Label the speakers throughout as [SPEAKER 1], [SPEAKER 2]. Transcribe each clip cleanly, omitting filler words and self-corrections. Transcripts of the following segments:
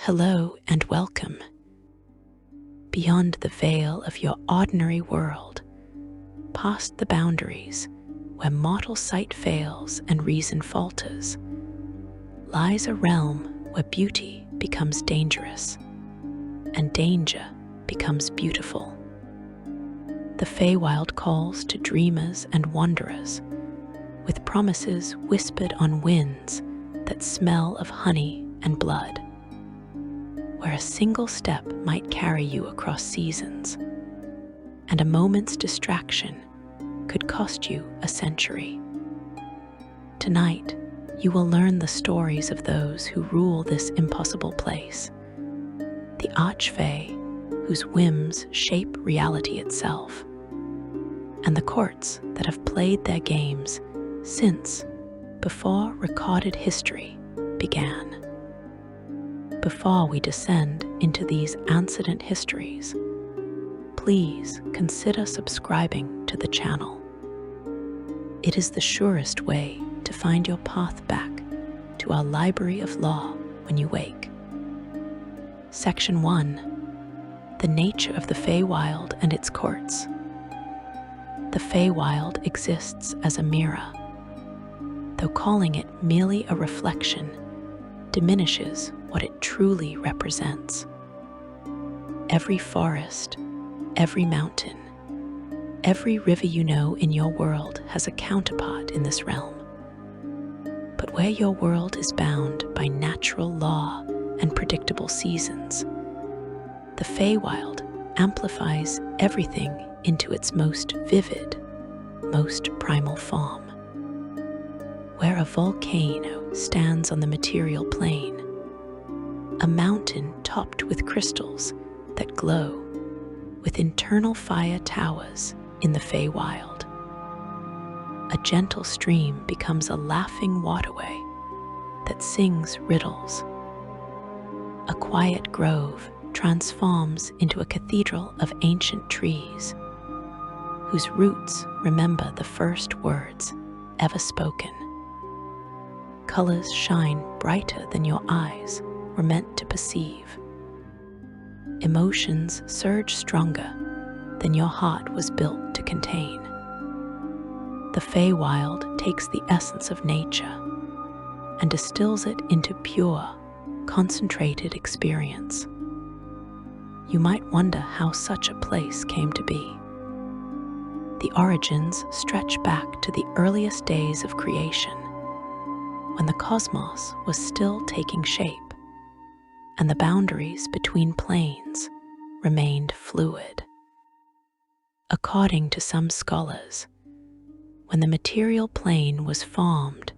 [SPEAKER 1] Hello and welcome. Beyond the veil of your ordinary world, past the boundaries where mortal sight fails and reason falters, lies a realm where beauty becomes dangerous and danger becomes beautiful. The Feywild calls to dreamers and wanderers, with promises whispered on winds that smell of honey and blood, where a single step might carry you across seasons, and a moment's distraction could cost you a century. Tonight, you will learn the stories of those who rule this impossible place, the Archfey, whose whims shape reality itself, and the courts that have played their games since before recorded history began. Before we descend into these ancient histories, please consider subscribing to the channel. It is the surest way to find your path back to our library of law when you wake. Section 1. The nature of the Feywild and its courts. The Feywild exists as a mirror, though calling it merely a reflection diminishes what it truly represents. Every forest, every mountain, every river you know in your world has a counterpart in this realm. But where your world is bound by natural law and predictable seasons, the Feywild amplifies everything into its most vivid, most primal form. Where a volcano stands on the material plane, a mountain topped with crystals that glow with internal fire towers in the Feywild. A gentle stream becomes a laughing waterway that sings riddles. A quiet grove transforms into a cathedral of ancient trees, whose roots remember the first words ever spoken. Colors shine brighter than your eyes were meant to perceive. Emotions surge stronger than your heart was built to contain. The Feywild takes the essence of nature and distills it into pure, concentrated experience. You might wonder how such a place came to be. The origins stretch back to the earliest days of creation, when the cosmos was still taking shape and the boundaries between planes remained fluid. According to some scholars, when the material plane was formed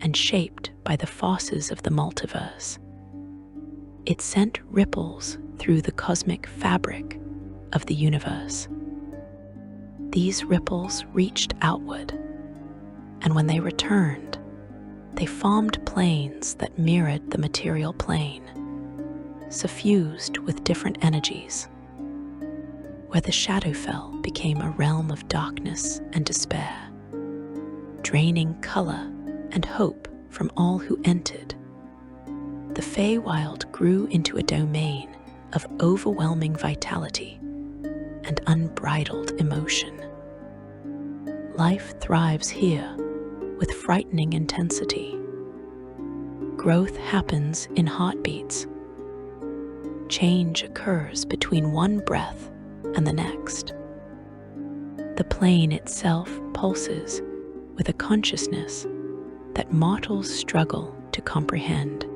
[SPEAKER 1] and shaped by the forces of the multiverse, it sent ripples through the cosmic fabric of the universe. These ripples reached outward, and when they returned, they formed planes that mirrored the material plane, suffused with different energies. Where the Shadowfell became a realm of darkness and despair, draining color and hope from all who entered, the Feywild grew into a domain of overwhelming vitality and unbridled emotion. Life thrives here with frightening intensity. Growth happens in heartbeats. Change occurs between one breath and the next. The plane itself pulses with a consciousness that mortals struggle to comprehend.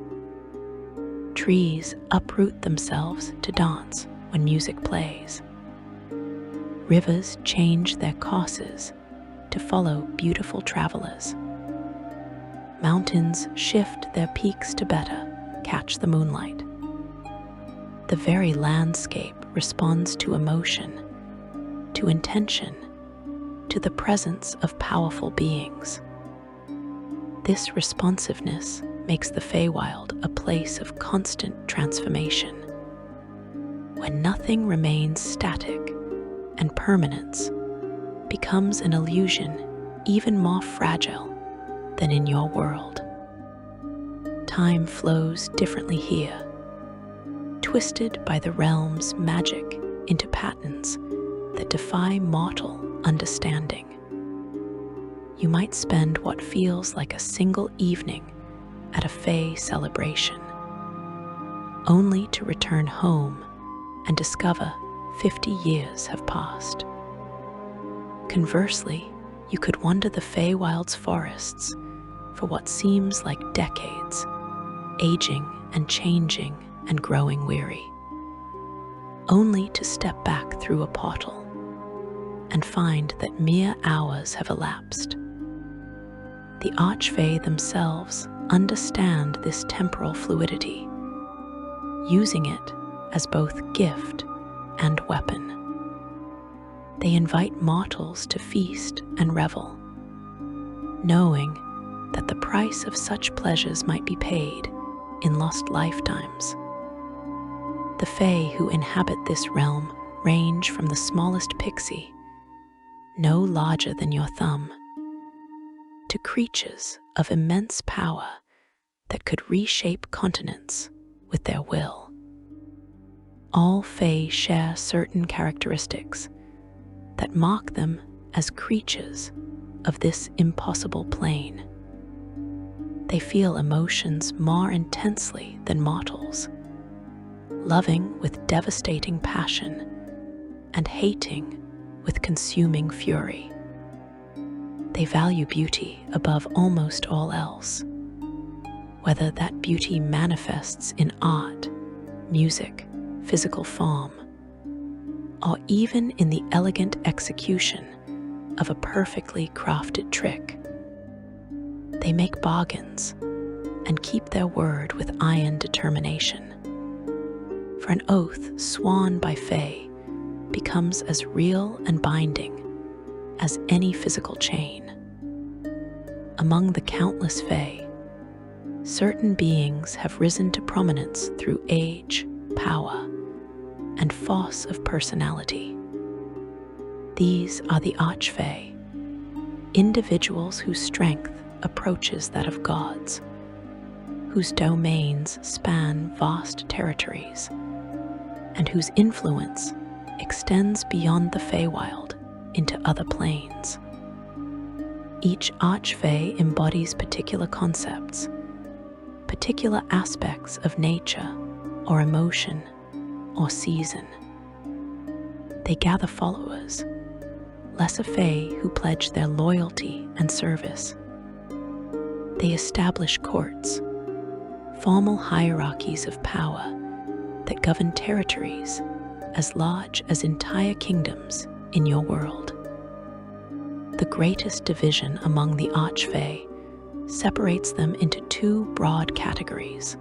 [SPEAKER 1] Trees uproot themselves to dance when music plays. Rivers change their courses to follow beautiful travelers. Mountains shift their peaks to better catch the moonlight. The very landscape responds to emotion, to intention, to the presence of powerful beings. This responsiveness makes the Feywild a place of constant transformation, when nothing remains static and permanence becomes an illusion even more fragile than in your world. Time flows differently here, twisted by the realm's magic into patterns that defy mortal understanding. You might spend what feels like a single evening at a Fey celebration, only to return home and discover 50 years have passed. Conversely, you could wander the Feywild's forests for what seems like decades, aging and changing and growing weary, only to step back through a portal and find that mere hours have elapsed. The Archfey themselves understand this temporal fluidity, using it as both gift and weapon. They invite mortals to feast and revel, knowing that the price of such pleasures might be paid in lost lifetimes. The Fey who inhabit this realm range from the smallest pixie, no larger than your thumb, to creatures of immense power that could reshape continents with their will. All Fey share certain characteristics that mark them as creatures of this impossible plane. They feel emotions more intensely than mortals, loving with devastating passion and hating with consuming fury. They value beauty above almost all else, whether that beauty manifests in art, music, physical form, or even in the elegant execution of a perfectly crafted trick. They make bargains and keep their word with iron determination. For an oath sworn by Fey becomes as real and binding as any physical chain. Among the countless Fey, certain beings have risen to prominence through age, power, and force of personality. These are the Archfey, individuals whose strength approaches that of gods, whose domains span vast territories, and whose influence extends beyond the Feywild into other planes. Each Archfey embodies particular concepts, particular aspects of nature or emotion or season. They gather followers, lesser Fey who pledge their loyalty and service. They establish courts, formal hierarchies of power that govern territories as large as entire kingdoms in your world. The greatest division among the Archfey separates them into two broad categories: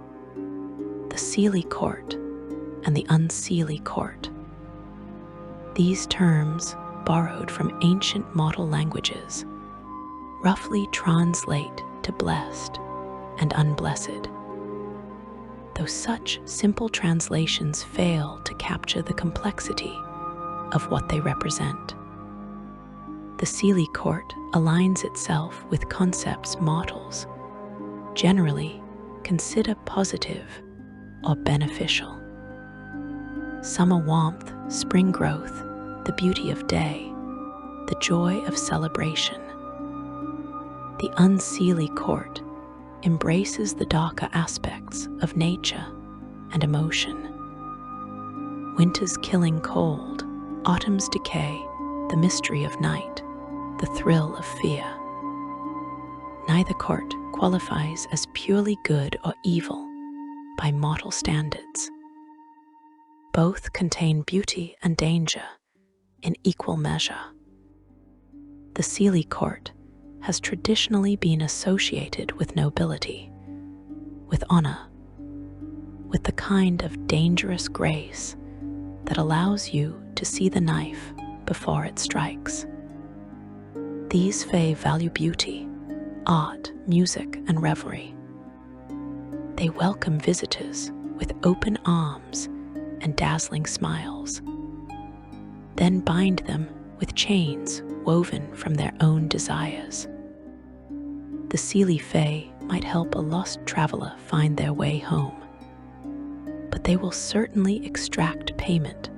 [SPEAKER 1] the Seelie court and the unseelie court. These terms, borrowed from ancient mortal languages, roughly translate to blessed and unblessed, though such simple translations fail to capture the complexity of what they represent. The Seelie court aligns itself with concepts mortals generally consider positive or beneficial. Summer warmth, spring growth, the beauty of day, the joy of celebration. The unseelie court embraces the darker aspects of nature and emotion. Winter's killing cold, autumn's decay, the mystery of night, the thrill of fear. Neither court qualifies as purely good or evil by mortal standards. Both contain beauty and danger in equal measure. The Seelie court has traditionally been associated with nobility, with honor, with the kind of dangerous grace that allows you to see the knife before it strikes. These Fey value beauty, art, music, and revelry. They welcome visitors with open arms and dazzling smiles, then bind them with chains woven from their own desires. The Seelie Fey might help a lost traveler find their way home, but they will certainly extract payment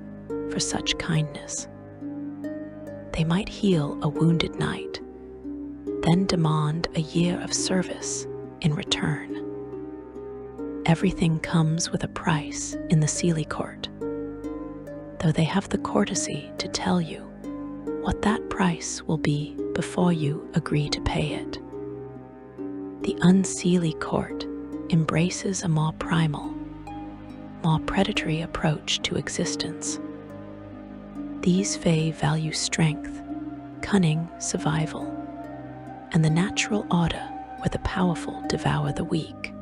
[SPEAKER 1] for such kindness. They might heal a wounded knight, then demand a year of service in return. Everything comes with a price in the Seelie court, though they have the courtesy to tell you what that price will be before you agree to pay it. The Unseelie court embraces a more primal, more predatory approach to existence. These Fae value strength, cunning, survival, and the natural order where the powerful devour the weak.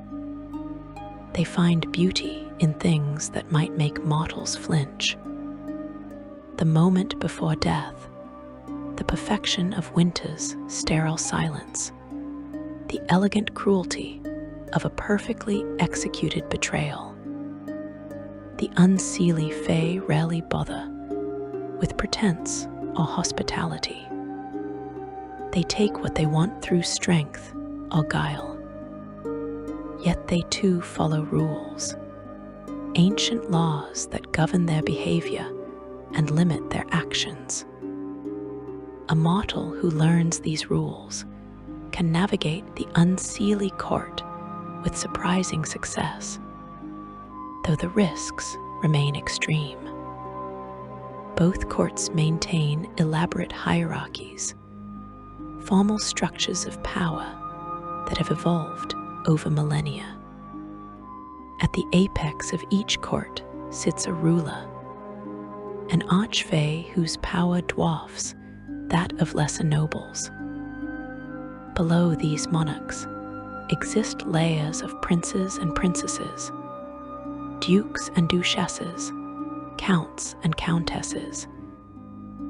[SPEAKER 1] They find beauty in things that might make mortals flinch. The moment before death, the perfection of winter's sterile silence, the elegant cruelty of a perfectly executed betrayal. The Unseelie Fae rarely bother with pretense or hospitality. They take what they want through strength or guile. Yet they too follow rules, ancient laws that govern their behavior and limit their actions. A mortal who learns these rules can navigate the Unseelie court with surprising success, though the risks remain extreme. Both courts maintain elaborate hierarchies, formal structures of power that have evolved over millennia. At the apex of each court sits a ruler, an archfey whose power dwarfs that of lesser nobles. Below these monarchs exist layers of princes and princesses, dukes and duchesses, counts and countesses,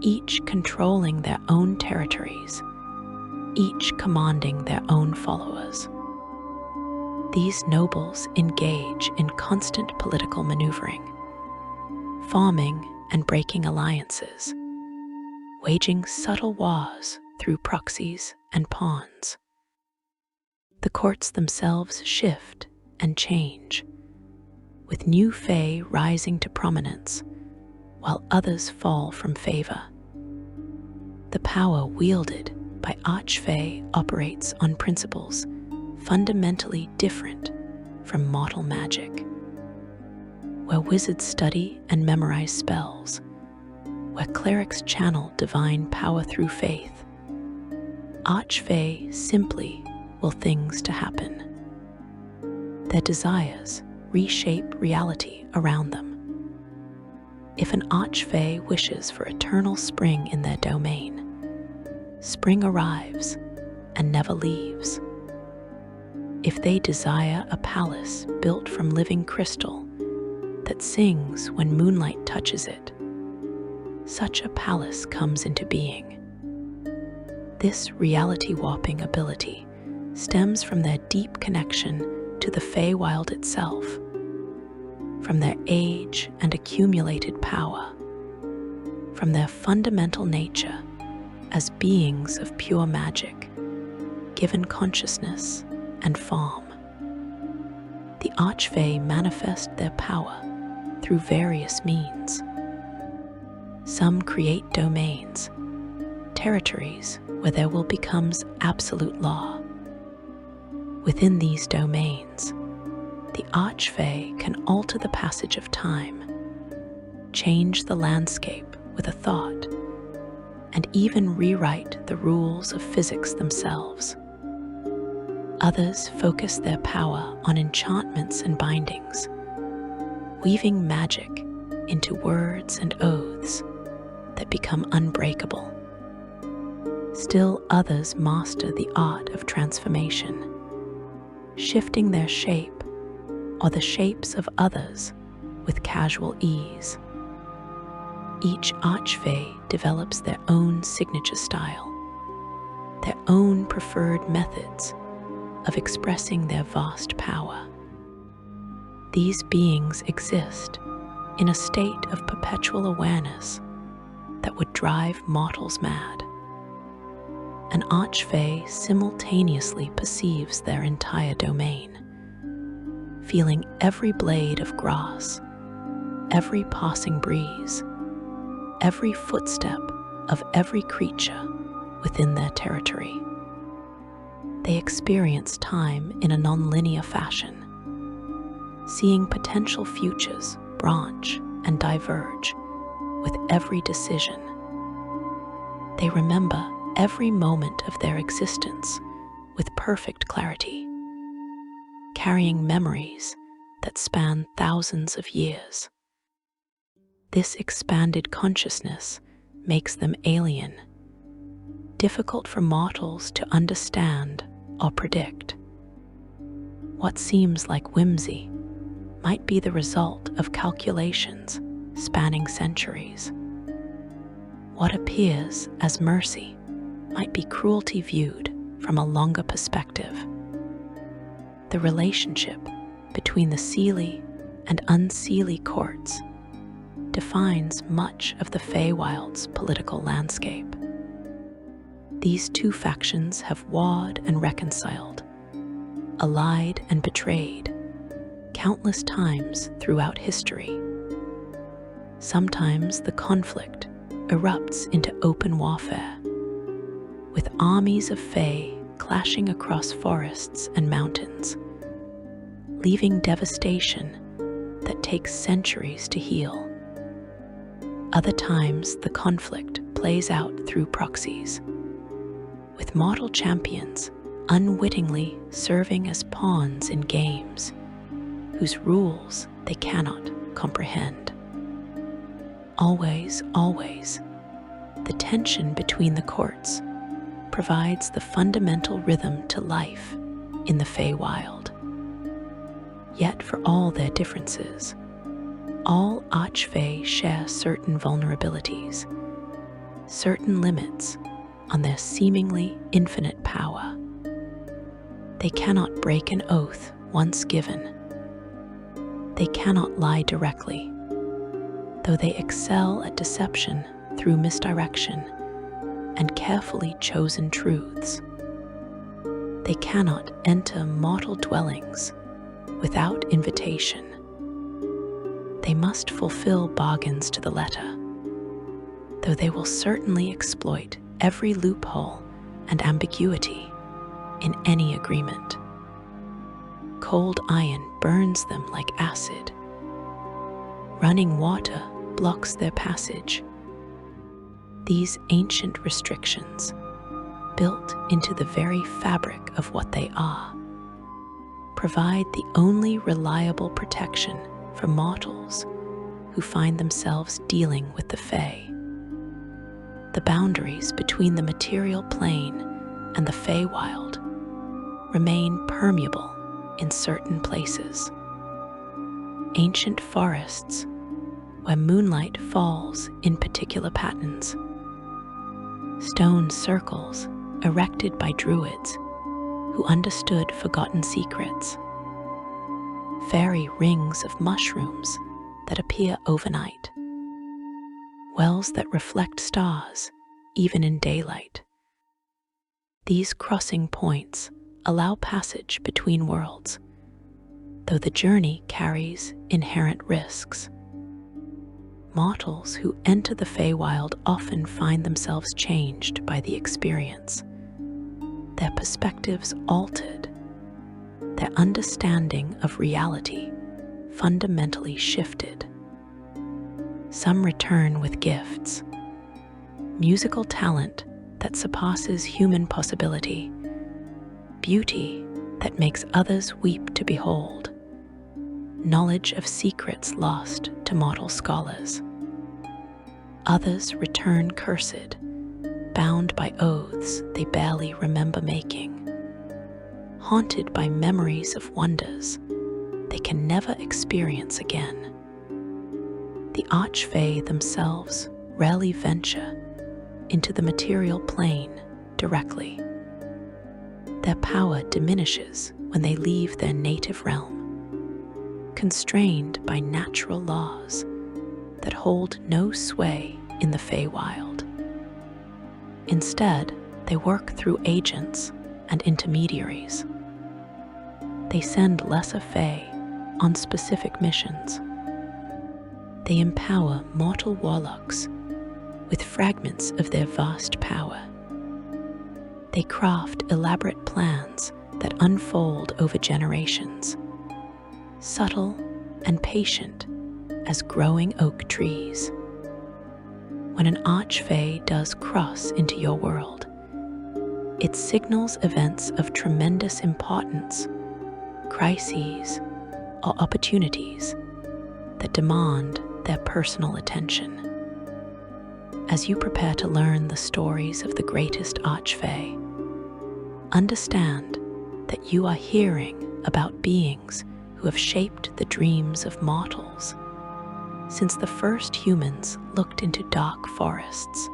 [SPEAKER 1] each controlling their own territories, each commanding their own followers. These nobles engage in constant political maneuvering, forming and breaking alliances, waging subtle wars through proxies and pawns. The courts themselves shift and change, with new Fae rising to prominence, while others fall from favor. The power wielded by Archfey operates on principles fundamentally different from mortal magic. Where wizards study and memorize spells, where clerics channel divine power through faith, Archfey simply will things to happen. Their desires reshape reality around them. If an Archfey wishes for eternal spring in their domain, spring arrives and never leaves. If they desire a palace built from living crystal that sings when moonlight touches it, such a palace comes into being. This reality-warping ability stems from their deep connection to the Feywild itself, from their age and accumulated power, from their fundamental nature as beings of pure magic, given consciousness and form. The Archfey manifest their power through various means. Some create domains, territories where their will becomes absolute law. Within these domains, the Archfey can alter the passage of time, change the landscape with a thought, and even rewrite the rules of physics themselves. Others focus their power on enchantments and bindings, weaving magic into words and oaths that become unbreakable. Still others master the art of transformation, shifting their shape or the shapes of others with casual ease. Each Archfey develops their own signature style, their own preferred methods of expressing their vast power. These beings exist in a state of perpetual awareness that would drive mortals mad. An Archfey simultaneously perceives their entire domain, feeling every blade of grass, every passing breeze, every footstep of every creature within their territory. They experience time in a non-linear fashion, seeing potential futures branch and diverge with every decision. They remember every moment of their existence with perfect clarity, carrying memories that span thousands of years. This expanded consciousness makes them alien, difficult for mortals to understand or predict. What seems like whimsy might be the result of calculations spanning centuries. What appears as mercy might be cruelty viewed from a longer perspective. The relationship between the Seelie and un-Seelie courts defines much of the Feywild's political landscape. These two factions have warred and reconciled, allied and betrayed, countless times throughout history. Sometimes the conflict erupts into open warfare, with armies of Fey clashing across forests and mountains, leaving devastation that takes centuries to heal. Other times the conflict plays out through proxies, with mortal champions unwittingly serving as pawns in games whose rules they cannot comprehend. Always, the tension between the courts provides the fundamental rhythm to life in the Feywild. Yet for all their differences, all Archfey share certain vulnerabilities, certain limits on their seemingly infinite power. They cannot break an oath once given. They cannot lie directly, though they excel at deception through misdirection and carefully chosen truths. They cannot enter mortal dwellings without invitation. They must fulfill bargains to the letter, though they will certainly exploit every loophole and ambiguity in any agreement. Cold iron burns them like acid. Running water blocks their passage. These ancient restrictions, built into the very fabric of what they are, provide the only reliable protection for mortals who find themselves dealing with the Fey. The boundaries between the material plane and the Feywild remain permeable in certain places. Ancient forests where moonlight falls in particular patterns. Stone circles erected by druids who understood forgotten secrets. Fairy rings of mushrooms that appear overnight. Wells that reflect stars even in daylight. These crossing points allow passage between worlds, though the journey carries inherent risks. Mortals who enter the Feywild often find themselves changed by the experience, their perspectives altered, their understanding of reality fundamentally shifted. Some return with gifts, musical talent that surpasses human possibility, beauty that makes others weep to behold, knowledge of secrets lost to mortal scholars. Others return cursed, bound by oaths they barely remember making, haunted by memories of wonders they can never experience again. The Archfey themselves rarely venture into the material plane directly. Their power diminishes when they leave their native realm, constrained by natural laws that hold no sway in the Feywild. Instead, they work through agents and intermediaries. They send lesser Fey on specific missions. They empower mortal warlocks with fragments of their vast power. They craft elaborate plans that unfold over generations, subtle and patient as growing oak trees. When an Archfey does cross into your world, it signals events of tremendous importance, crises, or opportunities that demand their personal attention. As you prepare to learn the stories of the greatest Archfey, understand that you are hearing about beings who have shaped the dreams of mortals since the first humans looked into dark forests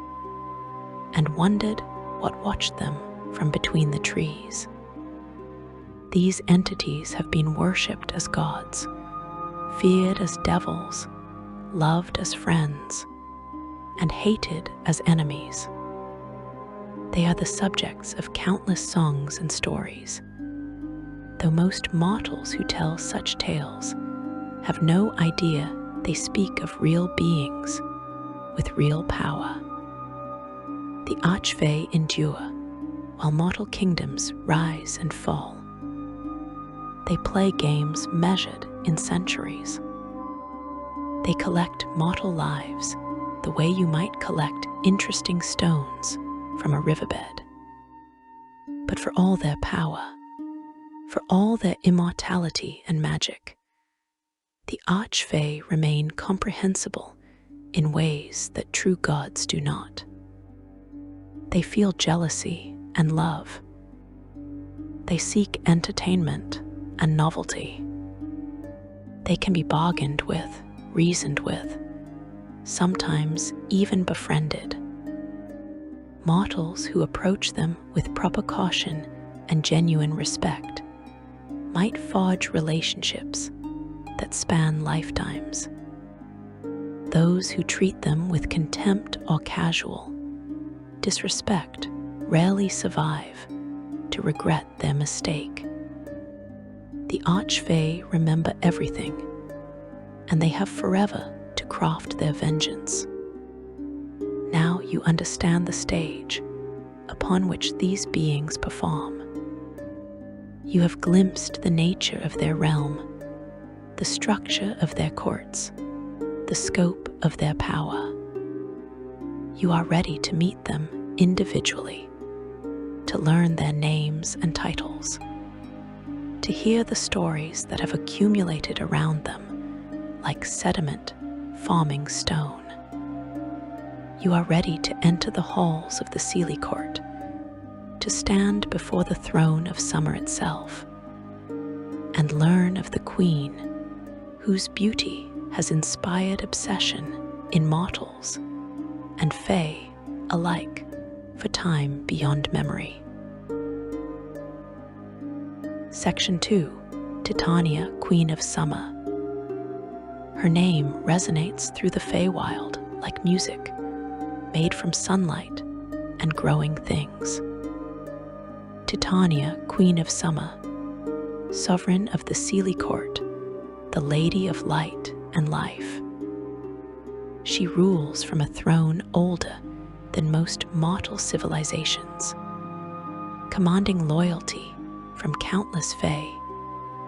[SPEAKER 1] and wondered what watched them from between the trees. These entities have been worshipped as gods, feared as devils, loved as friends, and hated as enemies. They are the subjects of countless songs and stories, though most mortals who tell such tales have no idea they speak of real beings with real power. The Archfey endure while mortal kingdoms rise and fall. They play games measured in centuries. They collect mortal lives the way you might collect interesting stones from a riverbed. But for all their power, for all their immortality and magic, the Archfey remain comprehensible in ways that true gods do not. They feel jealousy and love. They seek entertainment and novelty. They can be bargained with, reasoned with, sometimes even befriended. Mortals who approach them with proper caution and genuine respect might forge relationships that span lifetimes. Those who treat them with contempt or casual disrespect rarely survive to regret their mistake. The Archfey remember everything, and they have forever to craft their vengeance. Now you understand the stage upon which these beings perform. You have glimpsed the nature of their realm, the structure of their courts, the scope of their power. You are ready to meet them individually, to learn their names and titles, to hear the stories that have accumulated around them like sediment forming stone. You are ready to enter the halls of the Seelie court, to stand before the throne of summer itself, and learn of the queen whose beauty has inspired obsession in mortals and Fey alike for time beyond memory. Section 2. Titania, Queen of Summer. Her name resonates through the Feywild like music made from sunlight and growing things. Titania, Queen of Summer, sovereign of the Seelie court, the Lady of Light and Life. She rules from a throne older than most mortal civilizations, commanding loyalty from countless Fey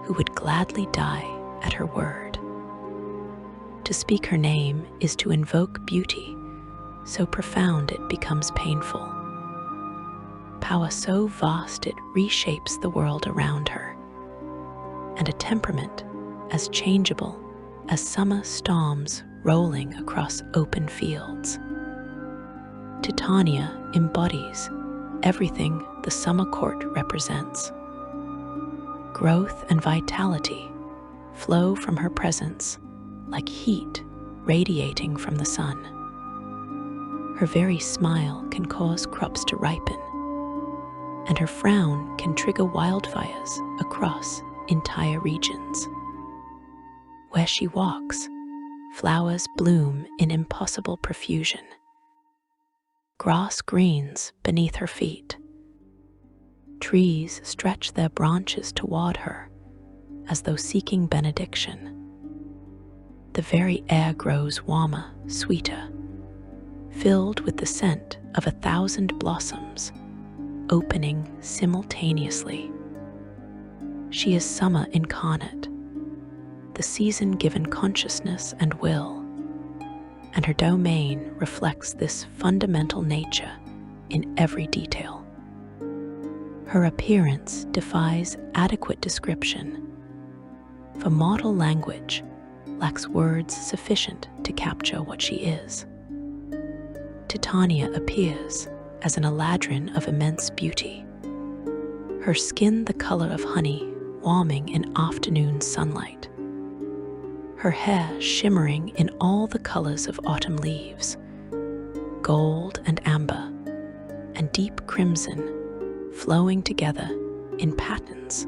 [SPEAKER 1] who would gladly die at her word. To speak her name is to invoke beauty so profound it becomes painful, power so vast it reshapes the world around her, and a temperament as changeable as summer storms rolling across open fields. Titania embodies everything the summer court represents. Growth and vitality flow from her presence like heat radiating from the sun. Her very smile can cause crops to ripen, and her frown can trigger wildfires across entire regions. Where she walks, flowers bloom in impossible profusion. Grass greens beneath her feet. Trees stretch their branches toward her, as though seeking benediction. The very air grows warmer, sweeter, filled with the scent of 1,000 blossoms, opening simultaneously. She is summer incarnate, the season given consciousness and will, and her domain reflects this fundamental nature in every detail. Her appearance defies adequate description, for mortal language lacks words sufficient to capture what she is. Titania appears as an eladrin of immense beauty, her skin the color of honey warming in afternoon sunlight, her hair shimmering in all the colors of autumn leaves, gold and amber, and deep crimson flowing together in patterns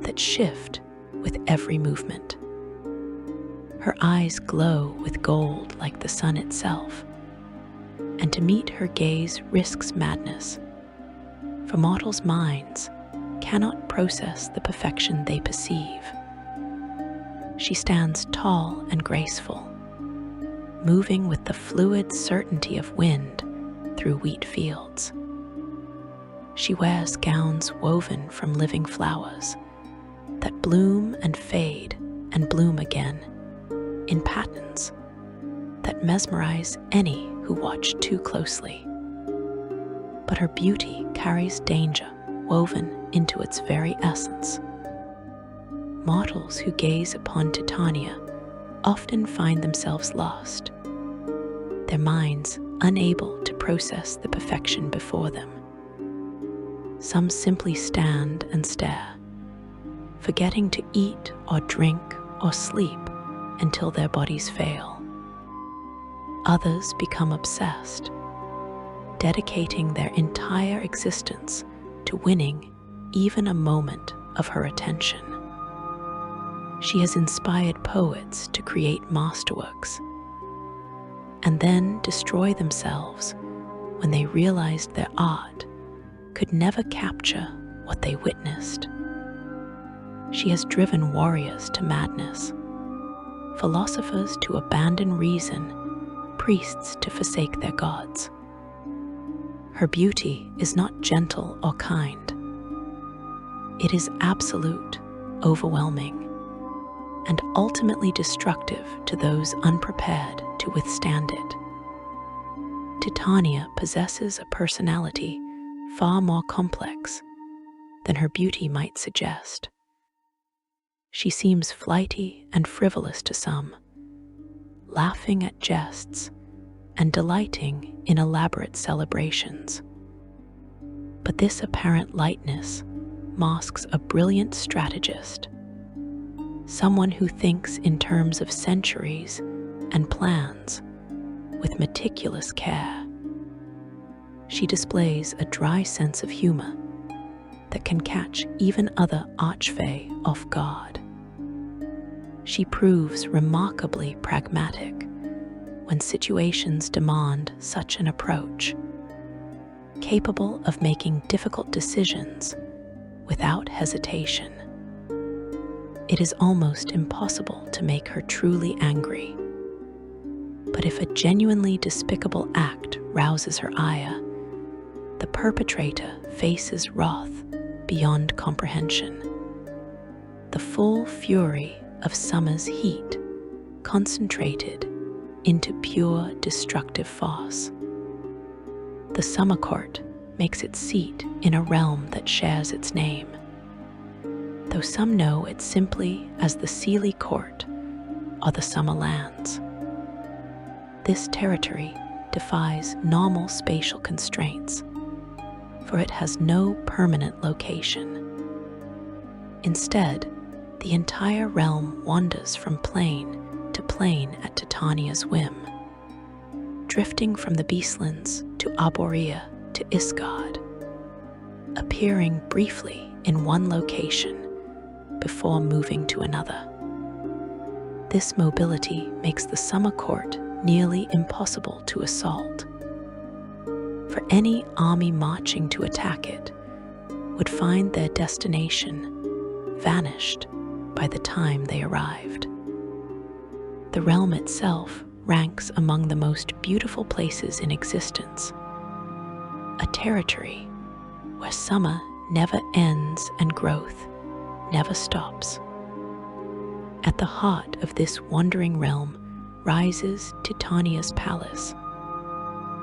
[SPEAKER 1] that shift with every movement. Her eyes glow with gold like the sun itself, and to meet her gaze risks madness, for mortals' minds cannot process the perfection they perceive. She stands tall and graceful, moving with the fluid certainty of wind through wheat fields. She wears gowns woven from living flowers that bloom and fade and bloom again in patterns that mesmerize any who watch too closely. But her beauty carries danger woven into its very essence. Mortals who gaze upon Titania often find themselves lost, their minds unable to process the perfection before them. Some simply stand and stare, forgetting to eat or drink or sleep until their bodies fail. Others become obsessed, dedicating their entire existence to winning even a moment of her attention. She has inspired poets to create masterworks and then destroy themselves when they realized their art could never capture what they witnessed. She has driven warriors to madness, philosophers to abandon reason, priests to forsake their gods. Her beauty is not gentle or kind. It is absolute, overwhelming, and ultimately destructive to those unprepared to withstand it. Titania possesses a personality far more complex than her beauty might suggest. She seems flighty and frivolous to some, laughing at jests and delighting in elaborate celebrations. But this apparent lightness masks a brilliant strategist, someone who thinks in terms of centuries and plans with meticulous care. She displays a dry sense of humor that can catch even other Archfey off guard. She proves remarkably pragmatic when situations demand such an approach, capable of making difficult decisions without hesitation. It is almost impossible to make her truly angry. But if a genuinely despicable act rouses her ire, the perpetrator faces wrath beyond comprehension. The full fury of summer's heat concentrated into pure destructive force. The summer court makes its seat in a realm that shares its name, though some know it simply as the Seelie court or the summer lands. This territory defies normal spatial constraints, for it has no permanent location. Instead, the entire realm wanders from plane to plane at Titania's whim, drifting from the Beastlands to Arborea to Isgard, appearing briefly in one location before moving to another. This mobility makes the summer court nearly impossible to assault, for any army marching to attack it would find their destination vanished by the time they arrived. The realm itself ranks among the most beautiful places in existence, a territory where summer never ends and growth never stops. At the heart of this wandering realm rises Titania's palace,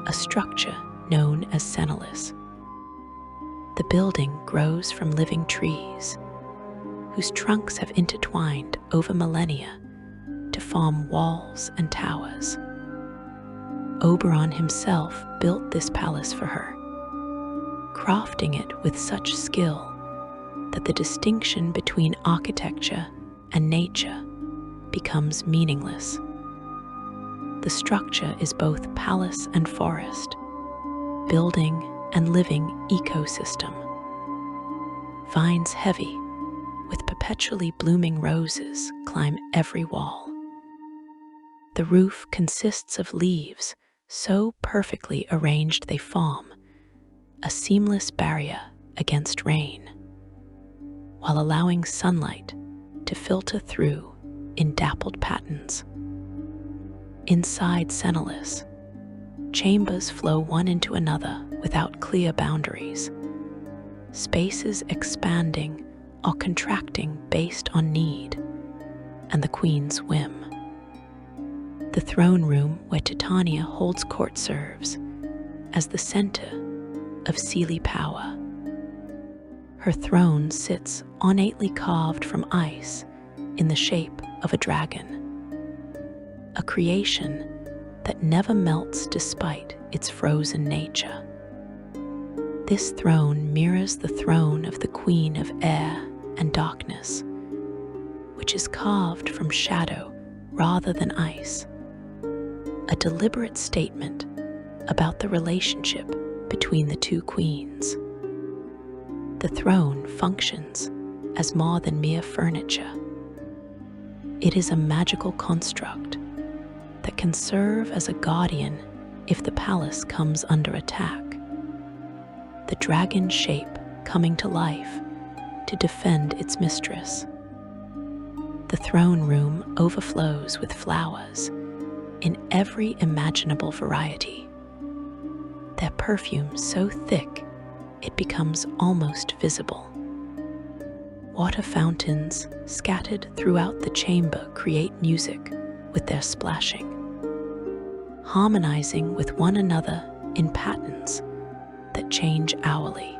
[SPEAKER 1] a structure known as Seelie. The building grows from living trees, whose trunks have intertwined over millennia to form walls and towers. Oberon himself built this palace for her, crafting it with such skill that the distinction between architecture and nature becomes meaningless. The structure is both palace and forest, building and living ecosystem. Vines heavy with perpetually blooming roses climb every wall. The roof consists of leaves so perfectly arranged they form a seamless barrier against rain, while allowing sunlight to filter through in dappled patterns. Inside Seelie, chambers flow one into another without clear boundaries, spaces expanding or contracting based on need and the queen's whim. The throne room where Titania holds court serves as the center of Seelie power. Her throne sits ornately carved from ice in the shape of a dragon, a creation that never melts despite its frozen nature. This throne mirrors the throne of the Queen of Air and Darkness, which is carved from shadow rather than ice, a deliberate statement about the relationship between the two queens. The throne functions as more than mere furniture. It is a magical construct that can serve as a guardian if the palace comes under attack, the dragon shape coming to life to defend its mistress. The throne room overflows with flowers in every imaginable variety, their perfume so thick it becomes almost visible. Water fountains scattered throughout the chamber create music with their splashing, harmonizing with one another in patterns that change hourly.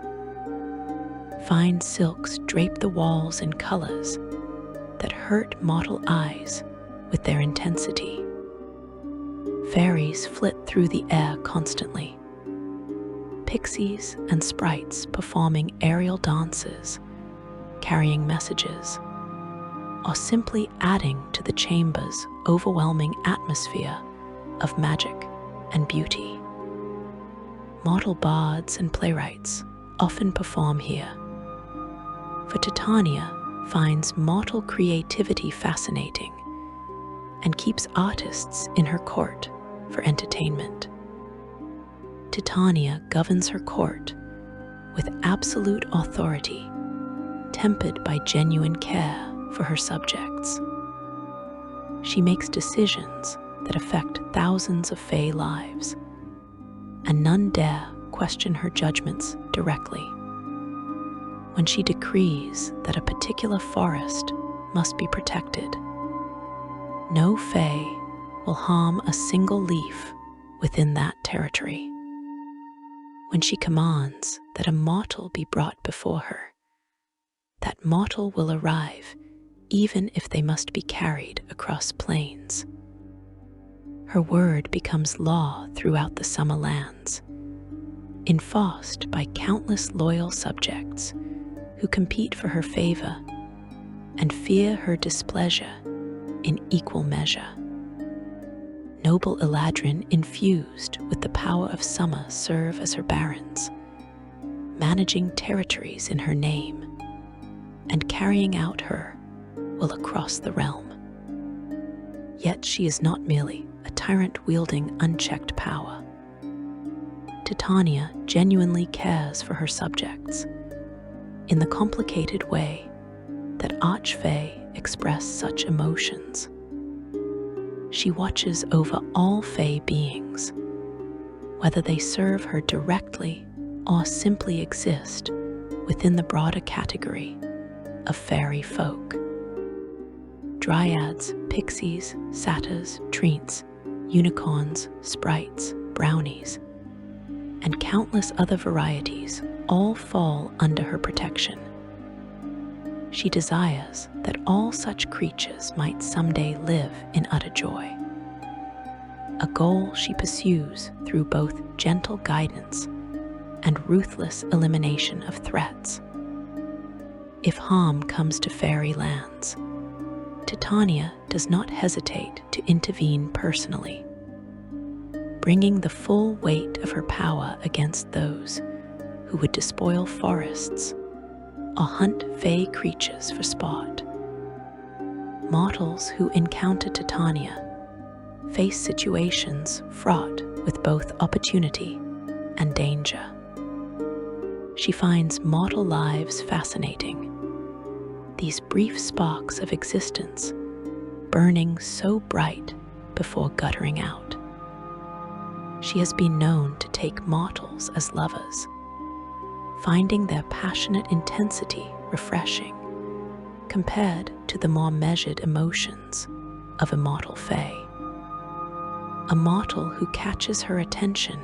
[SPEAKER 1] Fine silks drape the walls in colors that hurt mortal eyes with their intensity. Fairies flit through the air constantly, pixies and sprites performing aerial dances, carrying messages, or simply adding to the chamber's overwhelming atmosphere of magic and beauty. Mortal bards and playwrights often perform here, for Titania finds mortal creativity fascinating and keeps artists in her court for entertainment. Titania governs her court with absolute authority, tempered by genuine care for her subjects. She makes decisions that affect thousands of Fey lives, and none dare question her judgments directly. When she decrees that a particular forest must be protected, no Fey will harm a single leaf within that territory. When she commands that a mortal be brought before her, that mortal will arrive even if they must be carried across plains. Her word becomes law throughout the summer lands, enforced by countless loyal subjects who compete for her favor and fear her displeasure in equal measure. Noble Eladrin, infused with the power of summer, serve as her barons, managing territories in her name and carrying out her will across the realm. Yet she is not merely a tyrant wielding unchecked power. Titania genuinely cares for her subjects in the complicated way that Archfey express such emotions. She watches over all Fey beings, whether they serve her directly or simply exist within the broader category of fairy folk. Dryads, pixies, satyrs, treants, unicorns, sprites, brownies, and countless other varieties all fall under her protection. She desires that all such creatures might someday live in utter joy, a goal she pursues through both gentle guidance and ruthless elimination of threats. If harm comes to fairy lands, Titania does not hesitate to intervene personally, bringing the full weight of her power against those who would despoil forests or hunt Fey creatures for sport. Mortals who encounter Titania face situations fraught with both opportunity and danger. She finds mortal lives fascinating, these brief sparks of existence burning so bright before guttering out. She has been known to take mortals as lovers, finding their passionate intensity refreshing compared to the more measured emotions of immortal Fey. A mortal who catches her attention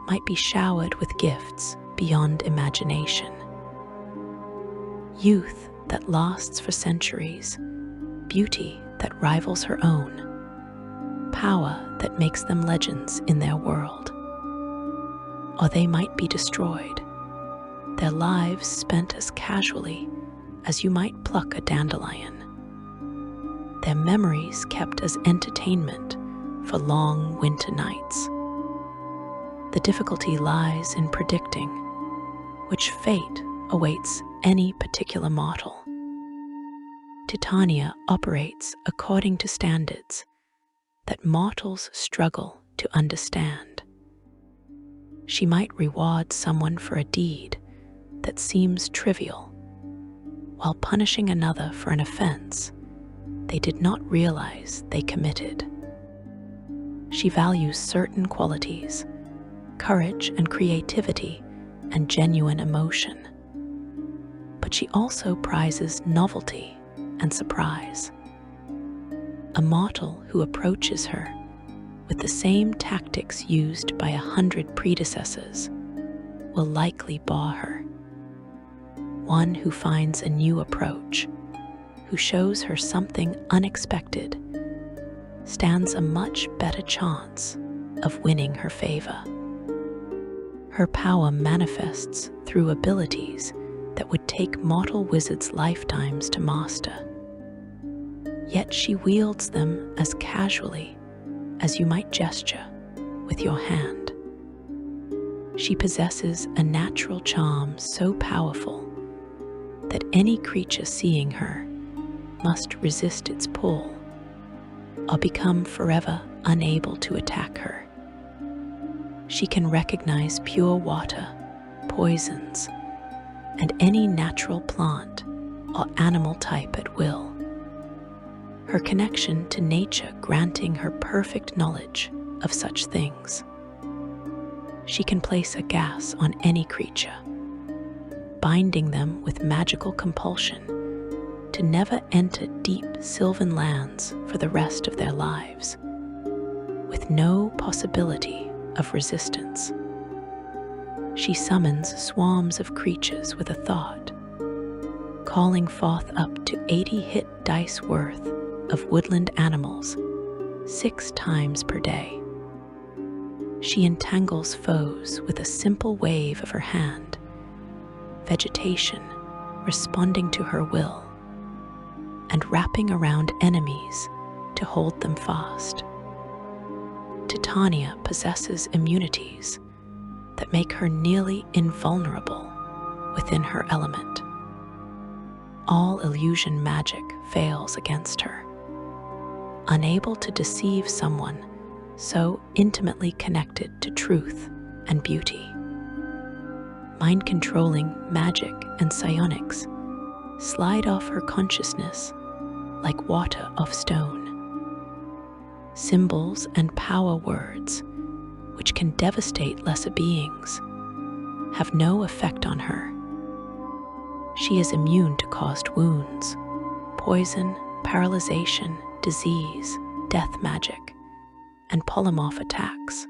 [SPEAKER 1] might be showered with gifts beyond imagination. Youth that lasts for centuries, beauty that rivals her own, power that makes them legends in their world. Or they might be destroyed, their lives spent as casually as you might pluck a dandelion, their memories kept as entertainment for long winter nights. The difficulty lies in predicting which fate awaits any particular mortal. Titania operates according to standards that mortals struggle to understand. She might reward someone for a deed that seems trivial, while punishing another for an offense they did not realize they committed. She values certain qualities, courage and creativity, and genuine emotion. But she also prizes novelty and surprise. A mortal who approaches her with the same tactics used by 100 predecessors will likely bore her. One who finds a new approach, who shows her something unexpected, stands a much better chance of winning her favor. Her power manifests through abilities that would take mortal wizards' lifetimes to master. Yet she wields them as casually as you might gesture with your hand. She possesses a natural charm so powerful that any creature seeing her must resist its pull or become forever unable to attack her. She can recognize pure water, poisons, and any natural plant or animal type at will. Her connection to nature granting her perfect knowledge of such things. She can place a gas on any creature, binding them with magical compulsion to never enter deep sylvan lands for the rest of their lives, with no possibility of resistance. She summons swarms of creatures with a thought, calling forth up to 80 hit dice worth of woodland animals 6 times per day. She entangles foes with a simple wave of her hand, vegetation responding to her will, and wrapping around enemies to hold them fast. Titania possesses immunities that make her nearly invulnerable within her element. All illusion magic fails against her. Unable to deceive someone so intimately connected to truth and beauty. Mind-controlling magic and psionics slide off her consciousness like water off stone. Symbols and power words, which can devastate lesser beings, have no effect on her. She is immune to caused wounds, poison, paralyzation, disease, death magic, and polymorph attacks.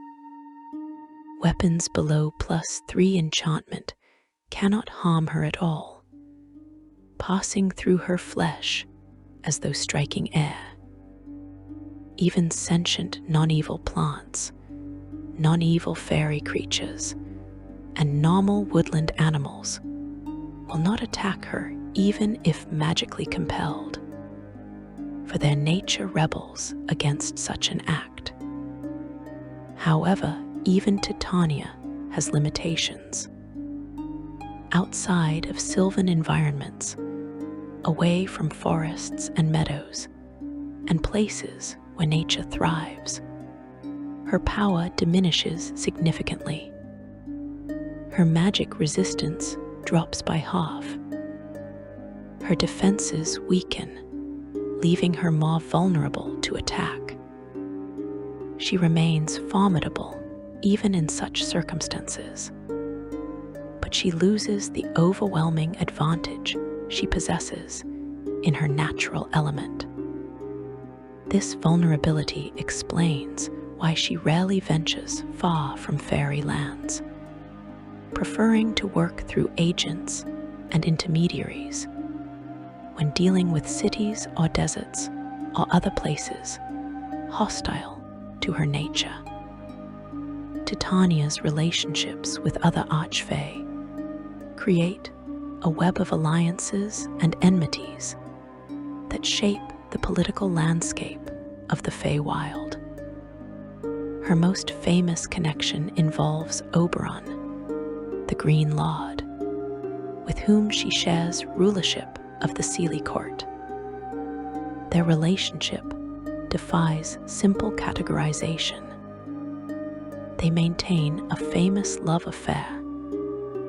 [SPEAKER 1] Weapons below +3 enchantment cannot harm her at all, passing through her flesh as though striking air. Even sentient non-evil plants, non-evil fairy creatures, and normal woodland animals will not attack her even if magically compelled, for their nature rebels against such an act. However, even Titania has limitations. Outside of sylvan environments, away from forests and meadows, and places where nature thrives, her power diminishes significantly. Her magic resistance drops by half. Her defenses weaken, leaving her more vulnerable to attack. She remains formidable even in such circumstances, but she loses the overwhelming advantage she possesses in her natural element. This vulnerability explains why she rarely ventures far from fairy lands, preferring to work through agents and intermediaries when dealing with cities or deserts or other places hostile to her nature. Titania's relationships with other Archfey create a web of alliances and enmities that shape the political landscape of the Feywild. Her most famous connection involves Oberon, the Green Lord, with whom she shares rulership of the Seelie court. Their relationship defies simple categorization. They maintain a famous love affair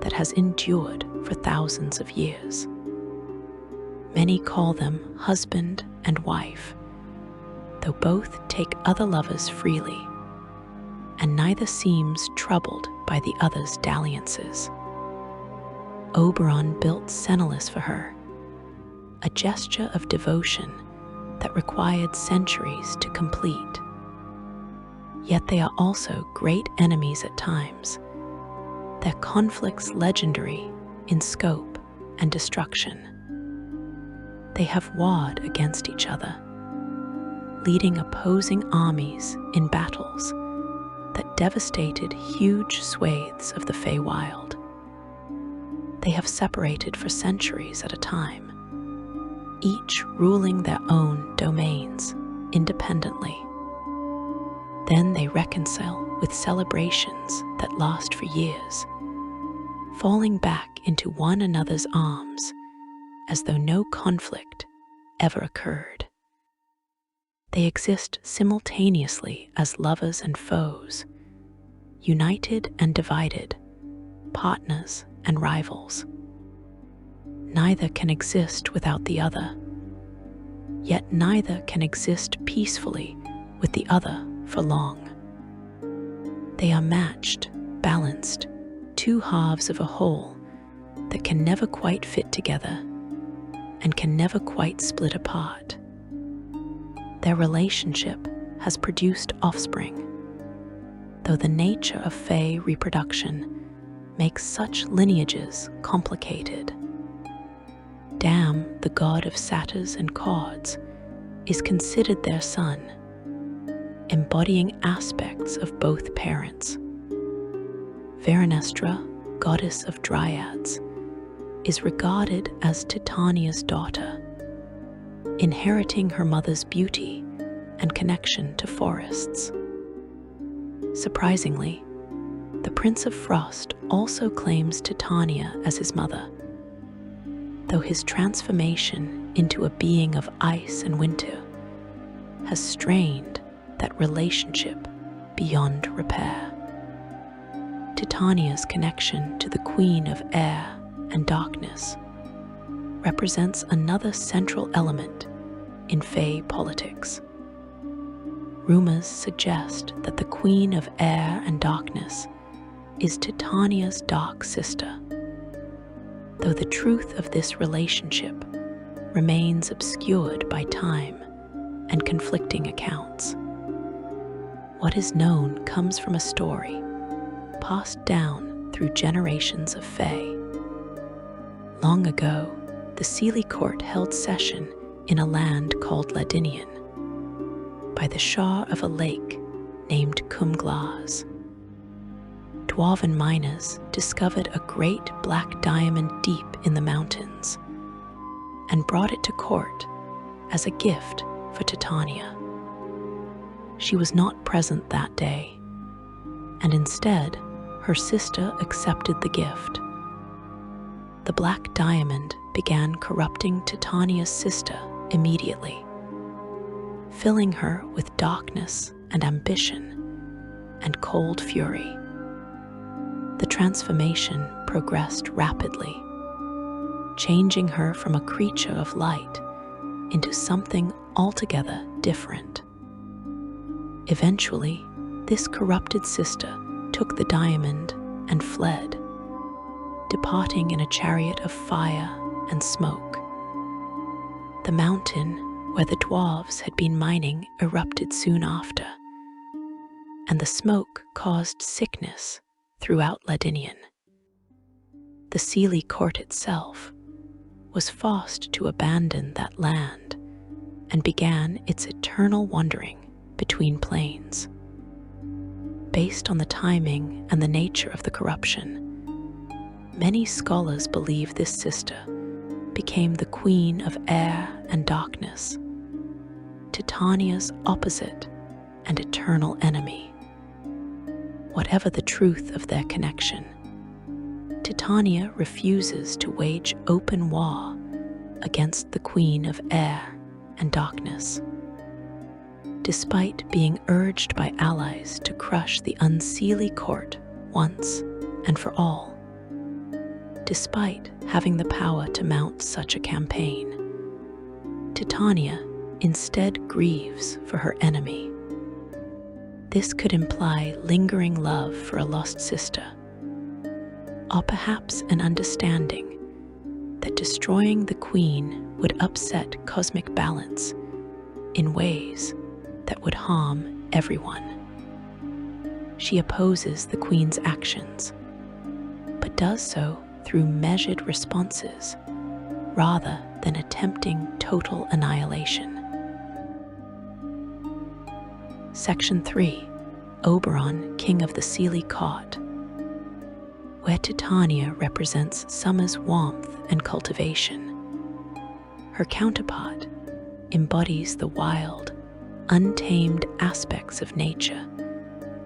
[SPEAKER 1] that has endured for thousands of years. Many call them husband and wife, though both take other lovers freely, and neither seems troubled by the other's dalliances. Oberon built Seelie for her, a gesture of devotion that required centuries to complete. Yet they are also great enemies at times, their conflicts legendary in scope and destruction. They have warred against each other, leading opposing armies in battles that devastated huge swathes of the Feywild. They have separated for centuries at a time, each ruling their own domains independently. Then they reconcile with celebrations that last for years, falling back into one another's arms as though no conflict ever occurred. They exist simultaneously as lovers and foes, united and divided, partners and rivals. Neither can exist without the other, yet neither can exist peacefully with the other for long. They are matched, balanced, two halves of a whole that can never quite fit together and can never quite split apart. Their relationship has produced offspring, though the nature of Fey reproduction makes such lineages complicated. Dam, the god of satyrs and cords, is considered their son, embodying aspects of both parents. Veronestra, goddess of dryads, is regarded as Titania's daughter, inheriting her mother's beauty and connection to forests. Surprisingly, the Prince of Frost also claims Titania as his mother, though his transformation into a being of ice and winter has strained that relationship beyond repair. Titania's connection to the Queen of Air and Darkness represents another central element in Fey politics. Rumors suggest that the Queen of Air and Darkness is Titania's dark sister, though the truth of this relationship remains obscured by time and conflicting accounts. What is known comes from a story passed down through generations of Fey. Long ago, the Seelie court held session in a land called Ladinian, by the shore of a lake named Cumglas. Dwarven miners discovered a great black diamond deep in the mountains and brought it to court as a gift for Titania. She was not present that day, and instead her sister accepted the gift. The black diamond began corrupting Titania's sister immediately, filling her with darkness and ambition and cold fury. The transformation progressed rapidly, changing her from a creature of light into something altogether different. Eventually, this corrupted sister took the diamond and fled, departing in a chariot of fire and smoke. The mountain where the dwarves had been mining erupted soon after, and the smoke caused sickness throughout Ladinian. The Seelie court itself was forced to abandon that land and began its eternal wandering between planes. Based on the timing and the nature of the corruption, many scholars believe this sister became the Queen of Air and Darkness, Titania's opposite and eternal enemy. Whatever the truth of their connection, Titania refuses to wage open war against the Queen of Air and Darkness. Despite being urged by allies to crush the Unseelie court once and for all, despite having the power to mount such a campaign, Titania instead grieves for her enemy. This could imply lingering love for a lost sister, or perhaps an understanding that destroying the queen would upset cosmic balance in ways that would harm everyone. She opposes the queen's actions, but does so through measured responses rather than attempting total annihilation. Section 3. Oberon, King of the Seelie Court, where Titania represents summer's warmth and cultivation. Her counterpart embodies the wild, untamed aspects of nature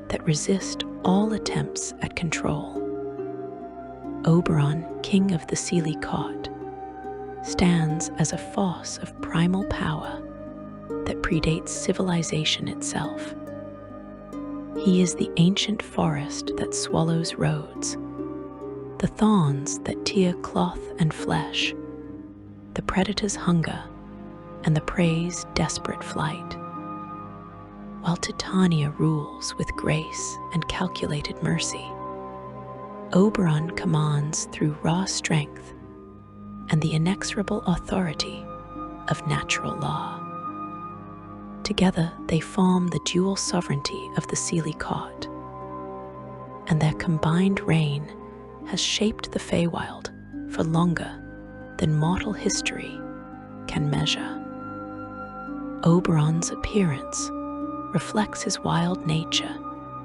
[SPEAKER 1] that resist all attempts at control. Oberon, King of the Seelie Court, stands as a force of primal power that predates civilization itself. He is the ancient forest that swallows roads, the thorns that tear cloth and flesh, the predator's hunger, and the prey's desperate flight. While Titania rules with grace and calculated mercy, Oberon commands through raw strength and the inexorable authority of natural law. Together they form the dual sovereignty of the Seelie court, and their combined reign has shaped the Feywild for longer than mortal history can measure. Oberon's appearance reflects his wild nature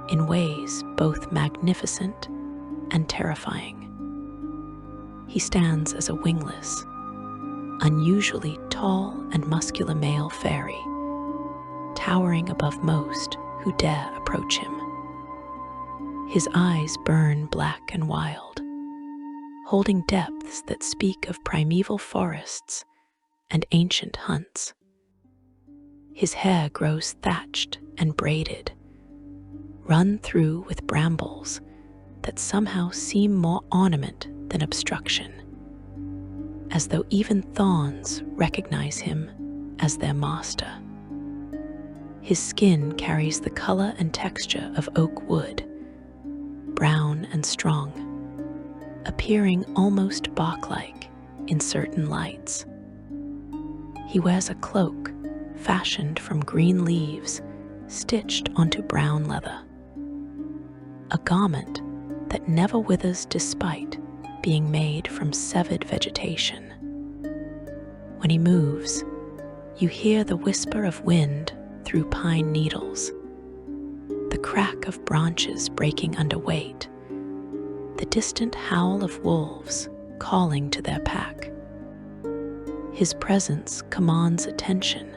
[SPEAKER 1] in ways both magnificent and terrifying. He stands as a wingless, unusually tall and muscular male fairy, towering above most who dare approach him. His eyes burn black and wild, holding depths that speak of primeval forests and ancient hunts. His hair grows thatched and braided, run through with brambles that somehow seem more ornament than obstruction, as though even thorns recognize him as their master. His skin carries the color and texture of oak wood, brown and strong, appearing almost bark-like in certain lights. He wears a cloak fashioned from green leaves stitched onto brown leather, a garment that never withers despite being made from severed vegetation. When he moves, you hear the whisper of wind through pine needles, the crack of branches breaking under weight, the distant howl of wolves calling to their pack. His presence commands attention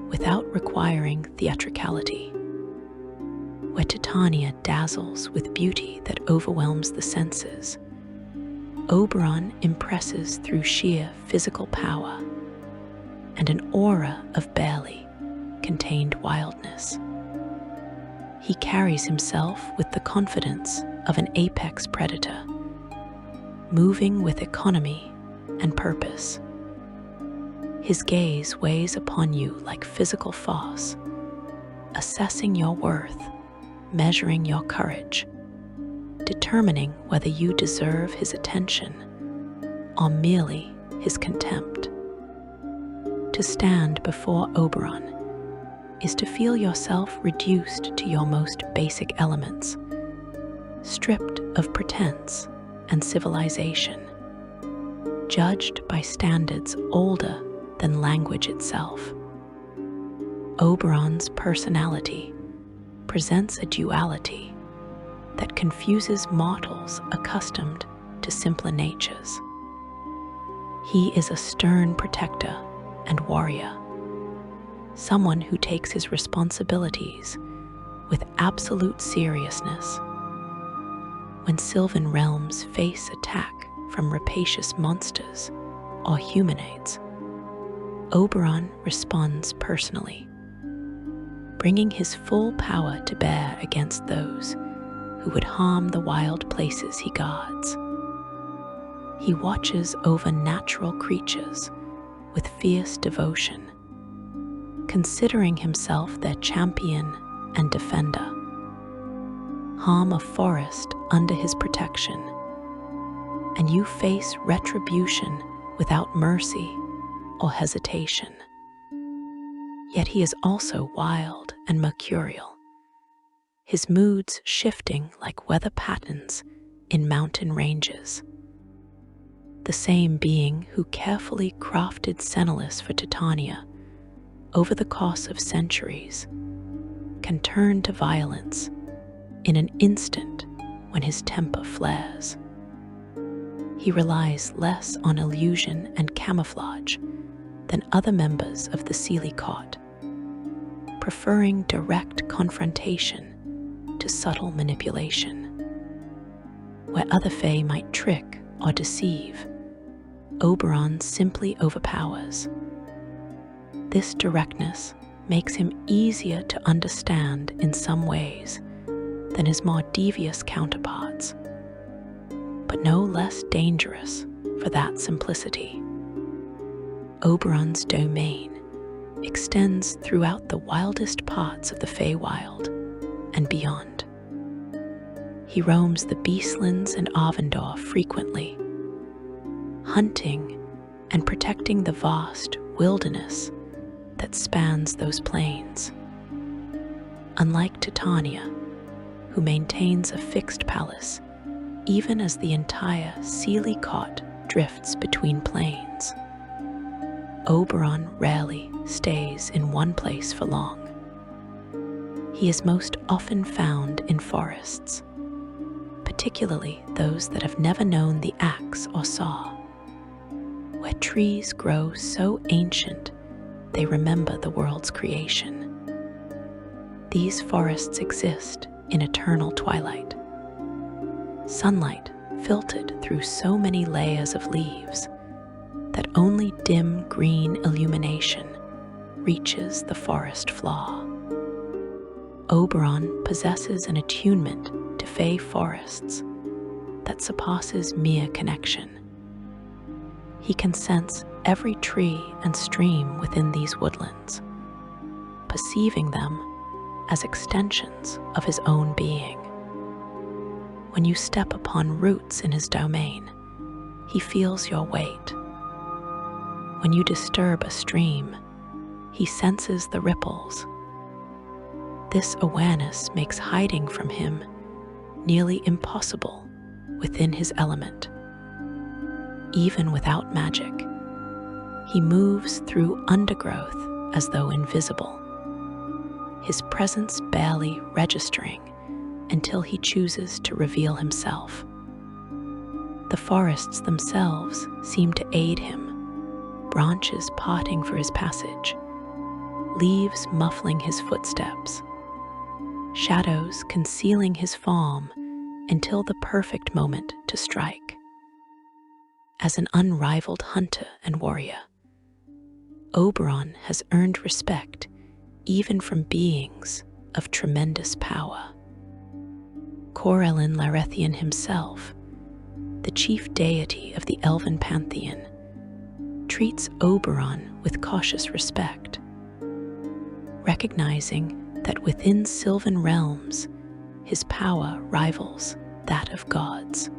[SPEAKER 1] without requiring theatricality. Where Titania dazzles with beauty that overwhelms the senses, Oberon impresses through sheer physical power and an aura of barely contained wildness. He carries himself with the confidence of an apex predator, moving with economy and purpose. His gaze weighs upon you like physical force, assessing your worth, measuring your courage, determining whether you deserve his attention or merely his contempt. To stand before Oberon is to feel yourself reduced to your most basic elements, stripped of pretense and civilization, judged by standards older than language itself. Oberon's personality presents a duality that confuses mortals accustomed to simpler natures. He is a stern protector and warrior, someone who takes his responsibilities with absolute seriousness. When sylvan realms face attack from rapacious monsters or humanoids, Oberon responds personally, bringing his full power to bear against those who would harm the wild places he guards. He watches over natural creatures with fierce devotion, considering himself their champion and defender. Harm a forest under his protection, and you face retribution without mercy or hesitation. Yet he is also wild and mercurial, his moods shifting like weather patterns in mountain ranges. The same being who carefully crafted Seelie for Titania over the course of centuries can turn to violence in an instant when his temper flares. He relies less on illusion and camouflage than other members of the Seelie court, preferring direct confrontation to subtle manipulation. Where other Fey might trick or deceive, Oberon simply overpowers. This directness makes him easier to understand in some ways than his more devious counterparts, but no less dangerous for that simplicity. Oberon's domain extends throughout the wildest parts of the Feywild and beyond. He roams the Beastlands and Arvendor frequently, hunting and protecting the vast wilderness that spans those plains. Unlike Titania, who maintains a fixed palace even as the entire Seelie court drifts between plains, Oberon rarely stays in one place for long. He is most often found in forests, particularly those that have never known the axe or saw, where trees grow so ancient they remember the world's creation. These forests exist in eternal twilight, sunlight filtered through so many layers of leaves that only dim green illumination reaches the forest floor. Oberon possesses an attunement to Fey forests that surpasses mere connection. He can sense every tree and stream within these woodlands, perceiving them as extensions of his own being. When you step upon roots in his domain, he feels your weight. When you disturb a stream, he senses the ripples. This awareness makes hiding from him nearly impossible within his element. Even without magic, he moves through undergrowth as though invisible, his presence barely registering until he chooses to reveal himself. The forests themselves seem to aid him, branches parting for his passage, leaves muffling his footsteps, shadows concealing his form until the perfect moment to strike. As an unrivaled hunter and warrior, Oberon has earned respect even from beings of tremendous power. Corellin Larethian himself, the chief deity of the elven pantheon, treats Oberon with cautious respect, recognizing that within sylvan realms, his power rivals that of gods.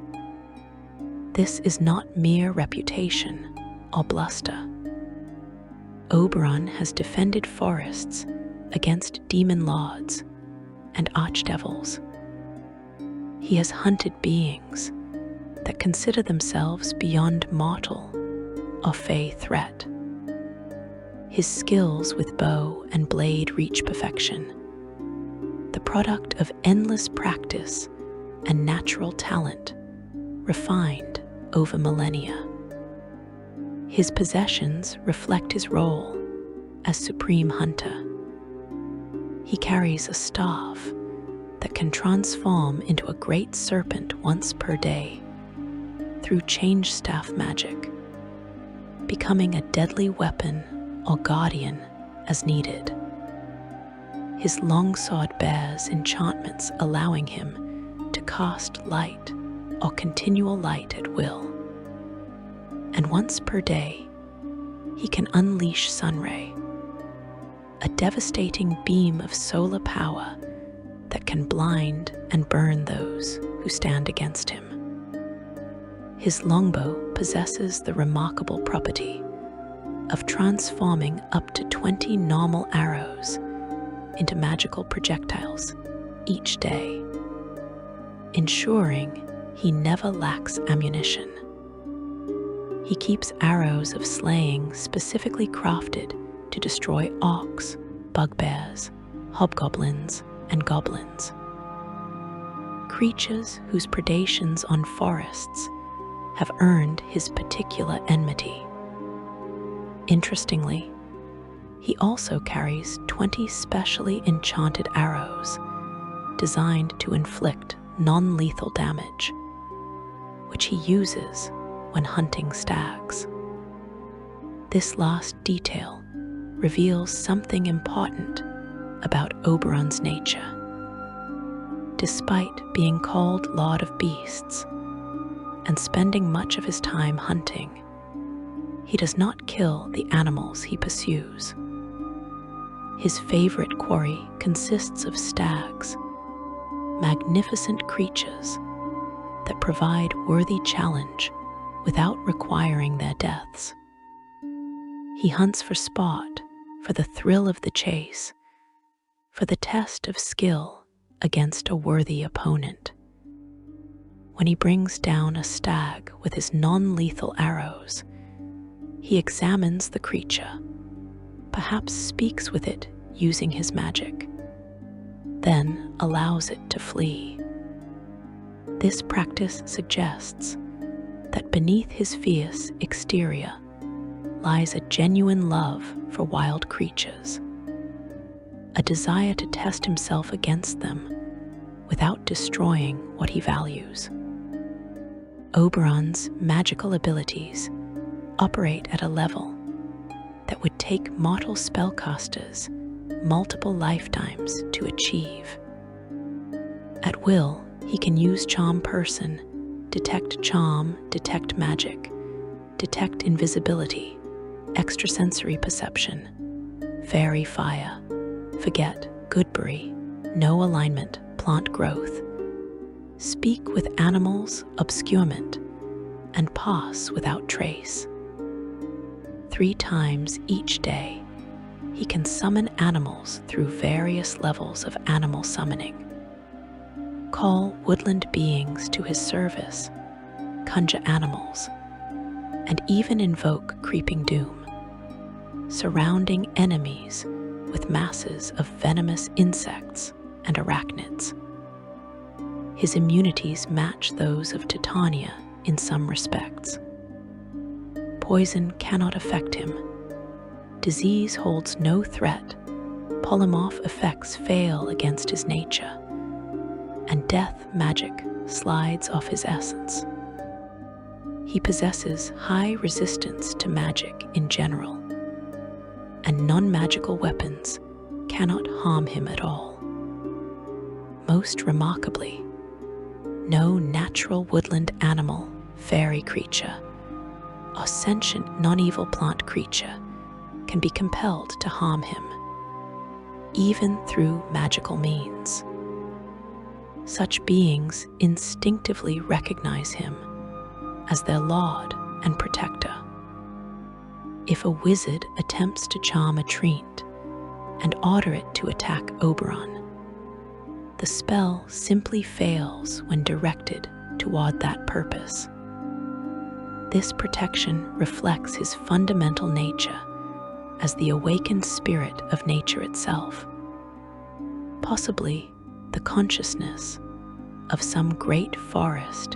[SPEAKER 1] This is not mere reputation or bluster. Oberon has defended forests against demon lords and archdevils. He has hunted beings that consider themselves beyond mortal or fey threat. His skills with bow and blade reach perfection, the product of endless practice and natural talent, refined over millennia. His possessions reflect his role as supreme hunter. He carries a staff that can transform into a great serpent once per day through change staff magic, becoming a deadly weapon or guardian as needed. His longsword bears enchantments allowing him to cast light or continual light at will. And once per day, he can unleash Sunray, a devastating beam of solar power that can blind and burn those who stand against him. His longbow possesses the remarkable property of transforming up to 20 normal arrows into magical projectiles each day, ensuring he never lacks ammunition. He keeps arrows of slaying specifically crafted to destroy orcs, bugbears, hobgoblins, and goblins. Creatures whose predations on forests have earned his particular enmity. Interestingly, he also carries 20 specially enchanted arrows designed to inflict non-lethal damage, which he uses when hunting stags. This last detail reveals something important about Oberon's nature. Despite being called Lord of Beasts and spending much of his time hunting, he does not kill the animals he pursues. His favorite quarry consists of stags, magnificent creatures that provide worthy challenge without requiring their deaths. He hunts for sport, for the thrill of the chase, for the test of skill against a worthy opponent. When he brings down a stag with his non-lethal arrows, he examines the creature, perhaps speaks with it using his magic, then allows it to flee. This practice suggests that beneath his fierce exterior lies a genuine love for wild creatures, a desire to test himself against them without destroying what he values. Oberon's magical abilities operate at a level that would take mortal spellcasters multiple lifetimes to achieve. At will, he can use Charm Person, detect charm, detect magic, detect invisibility, extrasensory perception, fairy fire, forget, goodberry, no alignment, plant growth, speak with animals, obscurement, and pass without trace. 3 times each day, he can summon animals through various levels of animal summoning, call woodland beings to his service, conjure animals, and even invoke creeping doom, surrounding enemies with masses of venomous insects and arachnids. His immunities match those of Titania in some respects. Poison cannot affect him. Disease holds no threat. Polymorph effects fail against his nature, and death magic slides off his essence. He possesses high resistance to magic in general, and non-magical weapons cannot harm him at all. Most remarkably, no natural woodland animal, fairy creature, or sentient non-evil plant creature can be compelled to harm him, even through magical means. Such beings instinctively recognize him as their lord and protector. If a wizard attempts to charm a treant and order it to attack Oberon, the spell simply fails when directed toward that purpose. This protection reflects his fundamental nature as the awakened spirit of nature itself, possibly the consciousness of some great forest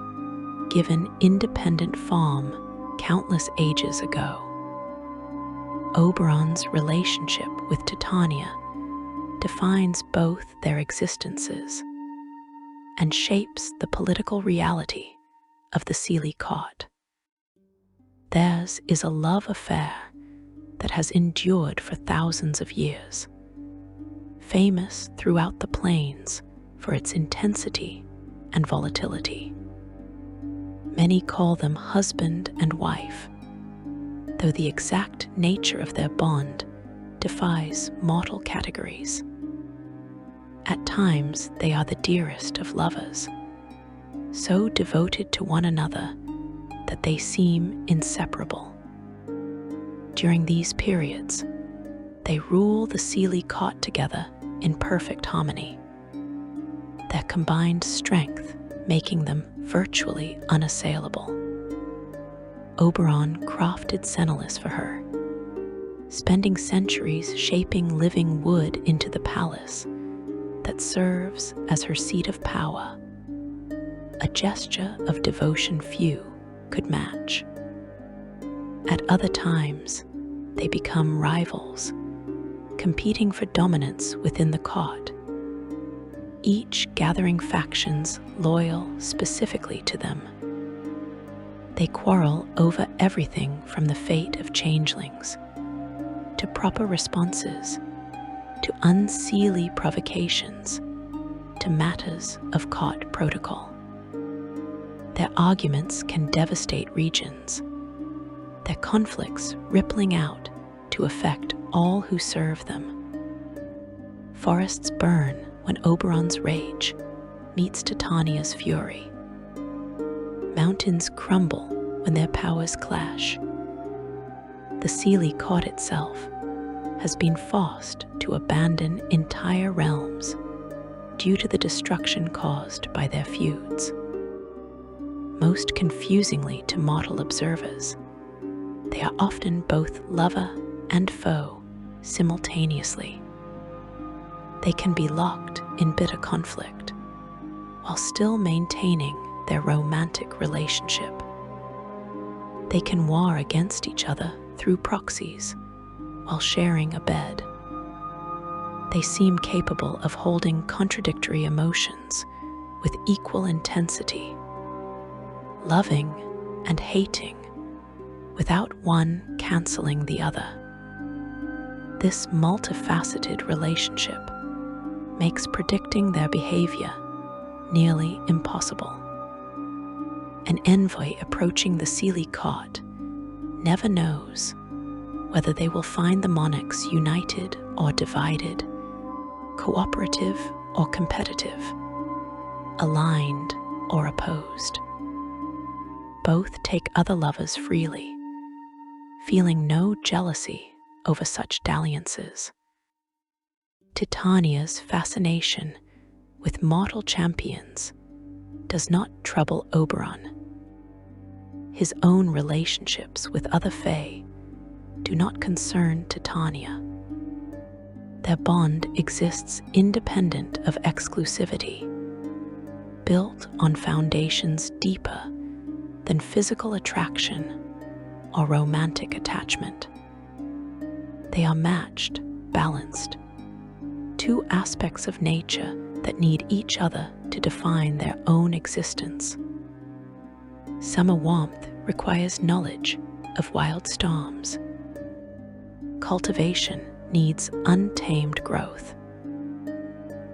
[SPEAKER 1] given independent form countless ages ago. Oberon's relationship with Titania defines both their existences and shapes the political reality of the Seelie court. Theirs is a love affair that has endured for thousands of years, famous throughout the plains for its intensity and volatility. Many call them husband and wife, though the exact nature of their bond defies mortal categories. At times, they are the dearest of lovers, so devoted to one another that they seem inseparable. During these periods, they rule the Seelie court together in perfect harmony, their combined strength making them virtually unassailable. Oberon crafted Seelie for her, spending centuries shaping living wood into the palace that serves as her seat of power, a gesture of devotion few could match. At other times, they become rivals, competing for dominance within the court, each gathering factions loyal specifically to them. They quarrel over everything from the fate of changelings, to proper responses, to unseelie provocations, to matters of court protocol. Their arguments can devastate regions, their conflicts rippling out to affect all who serve them. Forests burn when Oberon's rage meets Titania's fury. Mountains crumble when their powers clash. The Seelie court itself has been forced to abandon entire realms due to the destruction caused by their feuds. Most confusingly to mortal observers, they are often both lover and foe simultaneously. They can be locked in bitter conflict while still maintaining their romantic relationship. They can war against each other through proxies while sharing a bed. They seem capable of holding contradictory emotions with equal intensity, loving and hating without one canceling the other. This multifaceted relationship makes predicting their behavior nearly impossible. An envoy approaching the Seelie court never knows whether they will find the monarchs united or divided, cooperative or competitive, aligned or opposed. Both take other lovers freely, feeling no jealousy over such dalliances. Titania's fascination with mortal champions does not trouble Oberon. His own relationships with other Fae do not concern Titania. Their bond exists independent of exclusivity, built on foundations deeper than physical attraction or romantic attachment. They are matched, balanced, two aspects of nature that need each other to define their own existence. Summer warmth requires knowledge of wild storms. Cultivation needs untamed growth.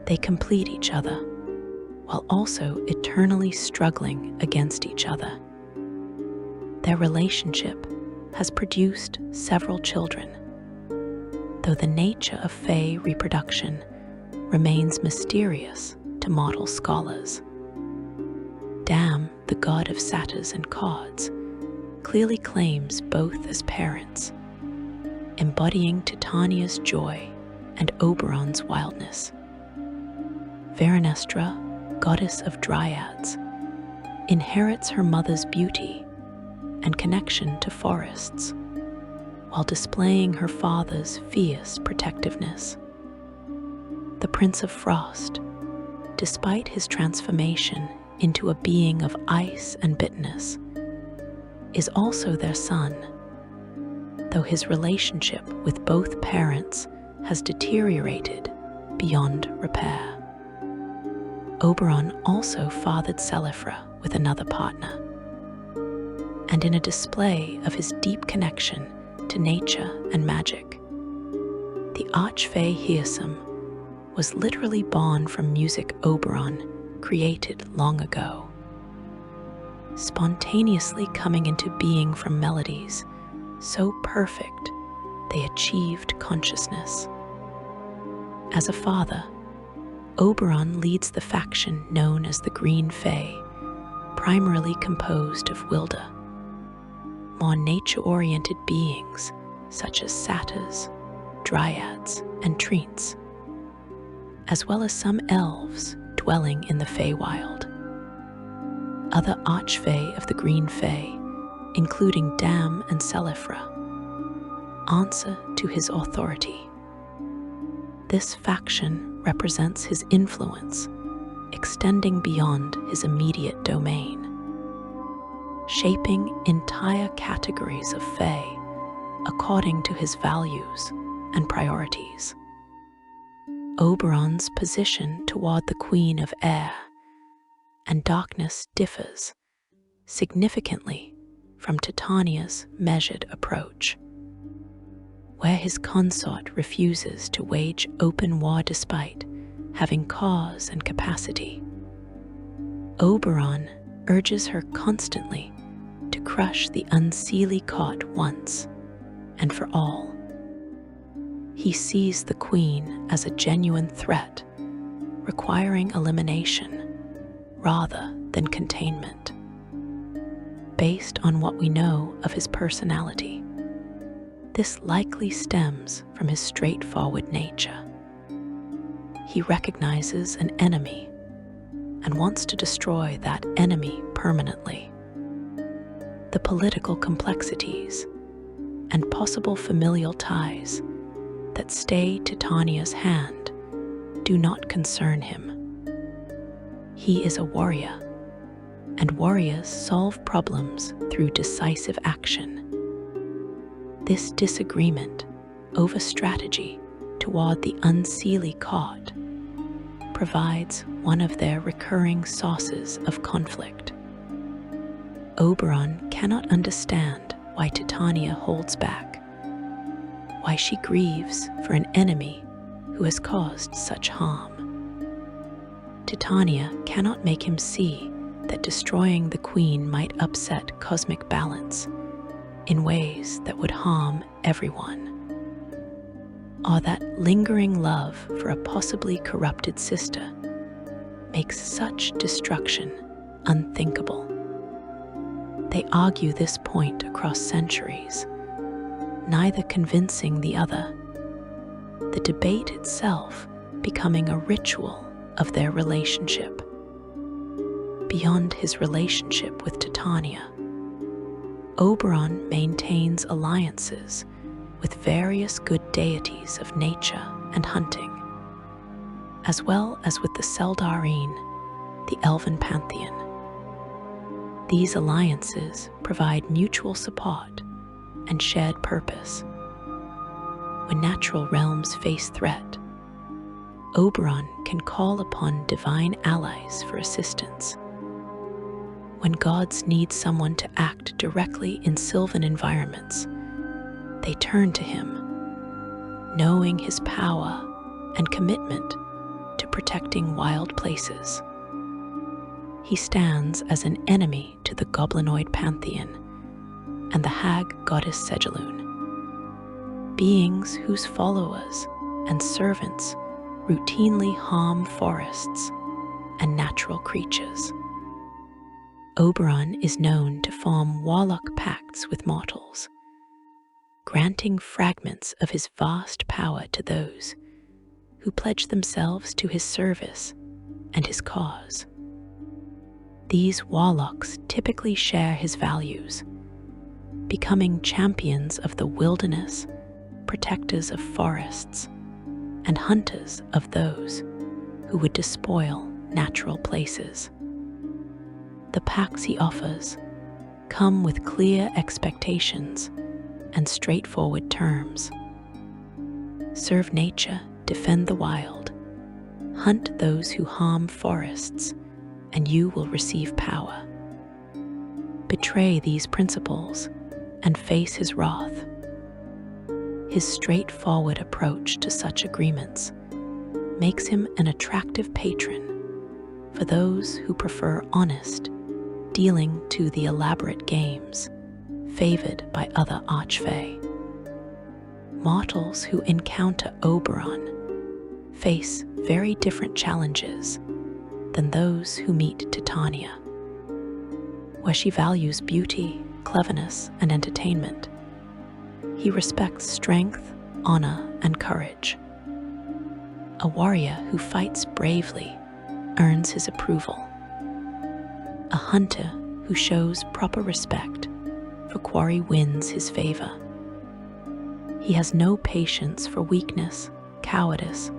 [SPEAKER 1] They complete each other, while also eternally struggling against each other. Their relationship has produced several children, though the nature of Fae reproduction remains mysterious to mortal scholars. Dam, the god of satyrs and cards, clearly claims both as parents, embodying Titania's joy and Oberon's wildness. Veronestra, goddess of dryads, inherits her mother's beauty and connection to forests, while displaying her father's fierce protectiveness. The Prince of Frost, despite his transformation into a being of ice and bitterness, is also their son, though his relationship with both parents has deteriorated beyond repair. Oberon also fathered Seelie with another partner, and in a display of his deep connection to nature and magic, the Archfey Hearsome was literally born from music Oberon created long ago, spontaneously coming into being from melodies so perfect they achieved consciousness. As a father, Oberon leads the faction known as the Green Fae, primarily composed of Wilder, more nature-oriented beings such as satyrs, dryads, and treants, as well as some elves dwelling in the Feywild. Other Archfey of the Green Fae, including Dam and Seelie, answer to his authority. This faction represents his influence, extending beyond his immediate domain, shaping entire categories of Fae according to his values and priorities. Oberon's position toward the Queen of Air and Darkness differs significantly from Titania's measured approach, where his consort refuses to wage open war despite having cause and capacity. Oberon urges her constantly to crush the Seelie caught once and for all. He sees the Queen as a genuine threat, requiring elimination rather than containment. Based on what we know of his personality, this likely stems from his straightforward nature. He recognizes an enemy and wants to destroy that enemy permanently. The political complexities and possible familial ties that stay Titania's hand do not concern him. He is a warrior, and warriors solve problems through decisive action. This disagreement over strategy toward the Seelie caught provides one of their recurring sources of conflict. Oberon cannot understand why Titania holds back, why she grieves for an enemy who has caused such harm. Titania cannot make him see that destroying the Queen might upset cosmic balance, in ways that would harm everyone. Or that lingering love for a possibly corrupted sister makes such destruction unthinkable. They argue this point across centuries, neither convincing the other, the debate itself becoming a ritual of their relationship. Beyond his relationship with Titania, Oberon maintains alliances with various good deities of nature and hunting, as well as with the Seldarine, the elven pantheon. These alliances provide mutual support and shared purpose. When natural realms face threat, Oberon can call upon divine allies for assistance. When gods need someone to act directly in sylvan environments, they turn to him, knowing his power and commitment to protecting wild places. He stands as an enemy to the goblinoid pantheon and the hag goddess Seelie, beings whose followers and servants routinely harm forests and natural creatures. Oberon is known to form warlock pacts with mortals, granting fragments of his vast power to those who pledge themselves to his service and his cause. These warlocks typically share his values, becoming champions of the wilderness, protectors of forests, and hunters of those who would despoil natural places. The pacts he offers come with clear expectations and straightforward terms. Serve nature, defend the wild, hunt those who harm forests, and you will receive power. Betray these principles and face his wrath. His straightforward approach to such agreements makes him an attractive patron for those who prefer honest dealing to the elaborate games favored by other Archfey. Mortals who encounter Oberon face very different challenges than those who meet Titania, where she values beauty, cleverness, and entertainment. He respects strength, honor, and courage. A warrior who fights bravely earns his approval. A hunter who shows proper respect for quarry wins his favor. He has no patience for weakness, cowardice,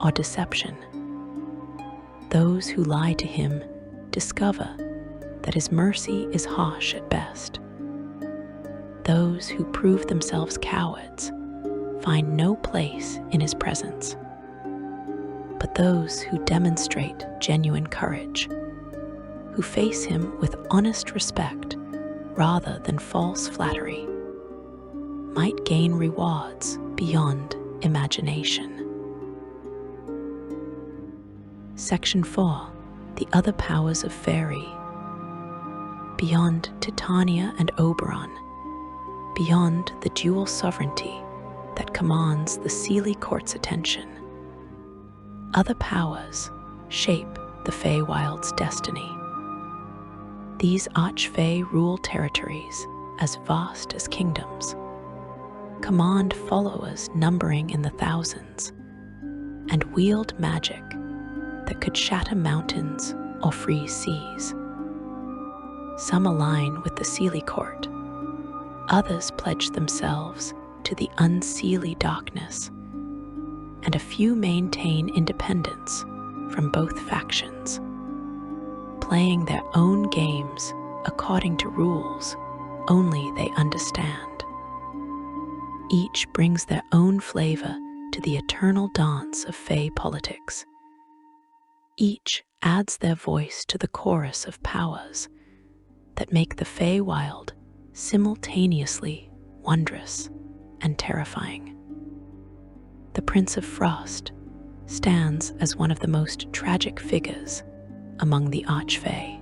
[SPEAKER 1] or deception. Those who lie to him discover that his mercy is harsh at best. Those who prove themselves cowards find no place in his presence. But those who demonstrate genuine courage, who face him with honest respect rather than false flattery, might gain rewards beyond imagination. Section 4. The Other Powers of Fairy. Beyond Titania and Oberon, beyond the dual sovereignty that commands the Seelie court's attention, other powers shape the Feywild's destiny. These Archfey rule territories as vast as kingdoms, command followers numbering in the thousands, and wield magic that could shatter mountains or freeze seas. Some align with the Seelie court, others pledge themselves to the unseelie darkness, and a few maintain independence from both factions, playing their own games according to rules only they understand. Each brings their own flavor to the eternal dance of Fey politics. Each adds their voice to the chorus of powers that make the Feywild simultaneously wondrous and terrifying. The Prince of Frost stands as one of the most tragic figures among the Archfey,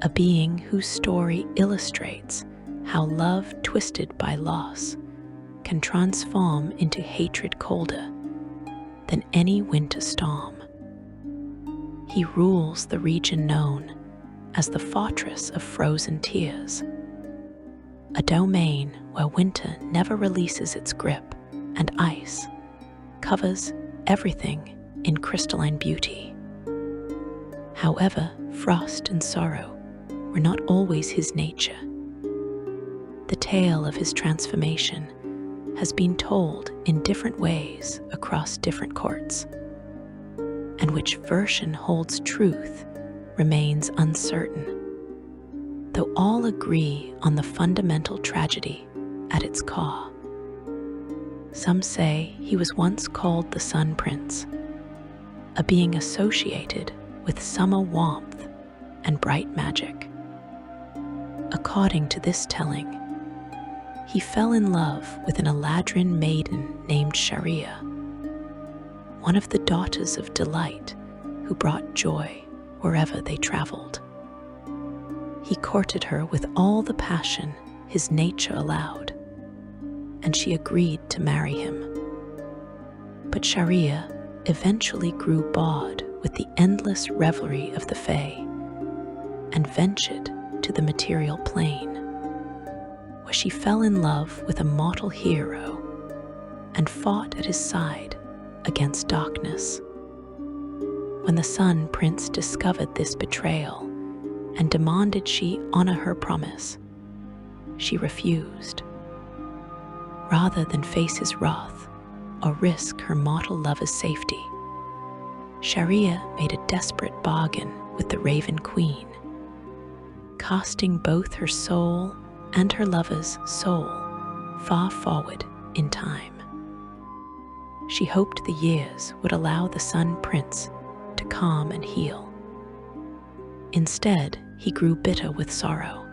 [SPEAKER 1] a being whose story illustrates how love twisted by loss can transform into hatred colder than any winter storm. He rules the region known as the Fortress of Frozen Tears, a domain where winter never releases its grip and ice covers everything in crystalline beauty. However, frost and sorrow were not always his nature. The tale of his transformation has been told in different ways across different courts, and which version holds truth remains uncertain, though all agree on the fundamental tragedy at its core. Some say he was once called the Sun Prince, a being associated with summer warmth and bright magic. According to this telling, he fell in love with an Eladrin maiden named Sharia, one of the daughters of delight who brought joy wherever they traveled. He courted her with all the passion his nature allowed, and she agreed to marry him. But Sharia eventually grew bored with the endless revelry of the Fae and ventured to the material plane, where she fell in love with a mortal hero and fought at his side against darkness. When the Sun Prince discovered this betrayal and demanded she honor her promise, she refused. Rather than face his wrath or risk her mortal lover's safety, Sharia made a desperate bargain with the Raven Queen, casting both her soul and her lover's soul far forward in time. She hoped the years would allow the Sun Prince to calm and heal. Instead, he grew bitter with sorrow.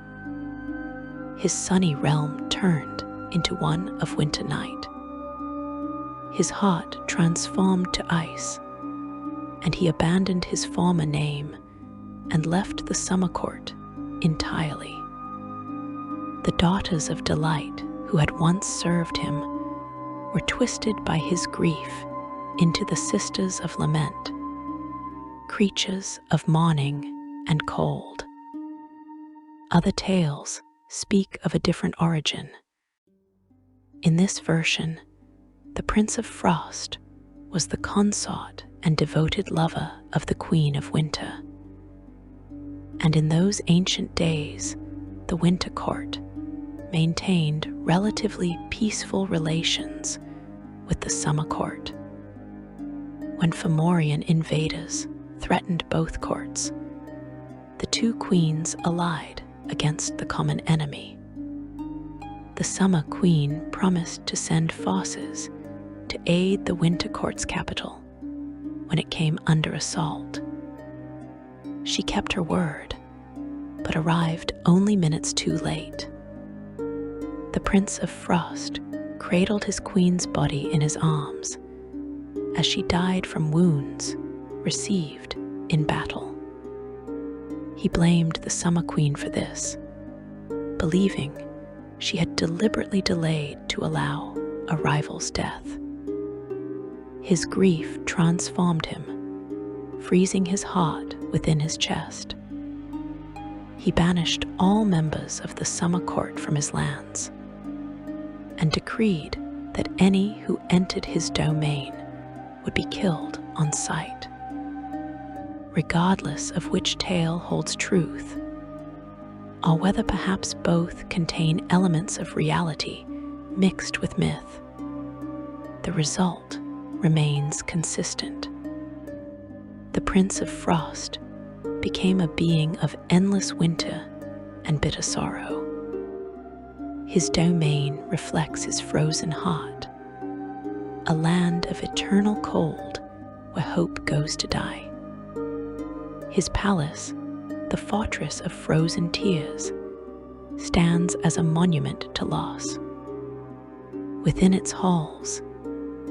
[SPEAKER 1] His sunny realm turned into one of winter night. His heart transformed to ice, and he abandoned his former name and left the summer court entirely. The daughters of delight who had once served him were twisted by his grief into the sisters of lament, creatures of mourning and cold. Other tales speak of a different origin. In this version, the Prince of Frost was the consort and devoted lover of the Queen of Winter. And in those ancient days, the Winter Court maintained relatively peaceful relations with the Summer Court. When Fomorian invaders threatened both courts, the two queens allied against the common enemy. The Summer Queen promised to send forces to aid the Winter Court's capital when it came under assault. She kept her word, but arrived only minutes too late. The Prince of Frost cradled his queen's body in his arms as she died from wounds received in battle. He blamed the Summer Queen for this, believing she had deliberately delayed to allow a rival's death. His grief transformed him, freezing his heart within his chest. He banished all members of the Summer Court from his lands and decreed that any who entered his domain would be killed on sight. Regardless of which tale holds truth, or whether perhaps both contain elements of reality mixed with myth, the result remains consistent. The Prince of Frost became a being of endless winter and bitter sorrow. His domain reflects his frozen heart, a land of eternal cold where hope goes to die. His palace, the Fortress of Frozen Tears, stands as a monument to loss. Within its halls,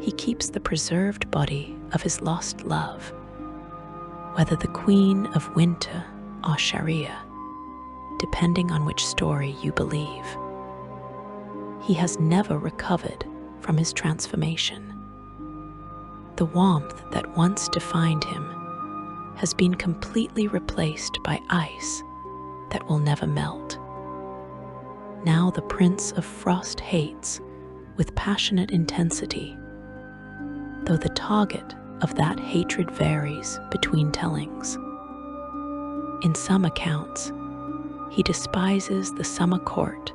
[SPEAKER 1] he keeps the preserved body of his lost love, whether the Queen of Winter or Sharia, depending on which story you believe. he has never recovered from his transformation. The warmth that once defined him has been completely replaced by ice that will never melt. Now the Prince of Frost hates with passionate intensity, though the target of that hatred varies between tellings. In some accounts, he despises the summer court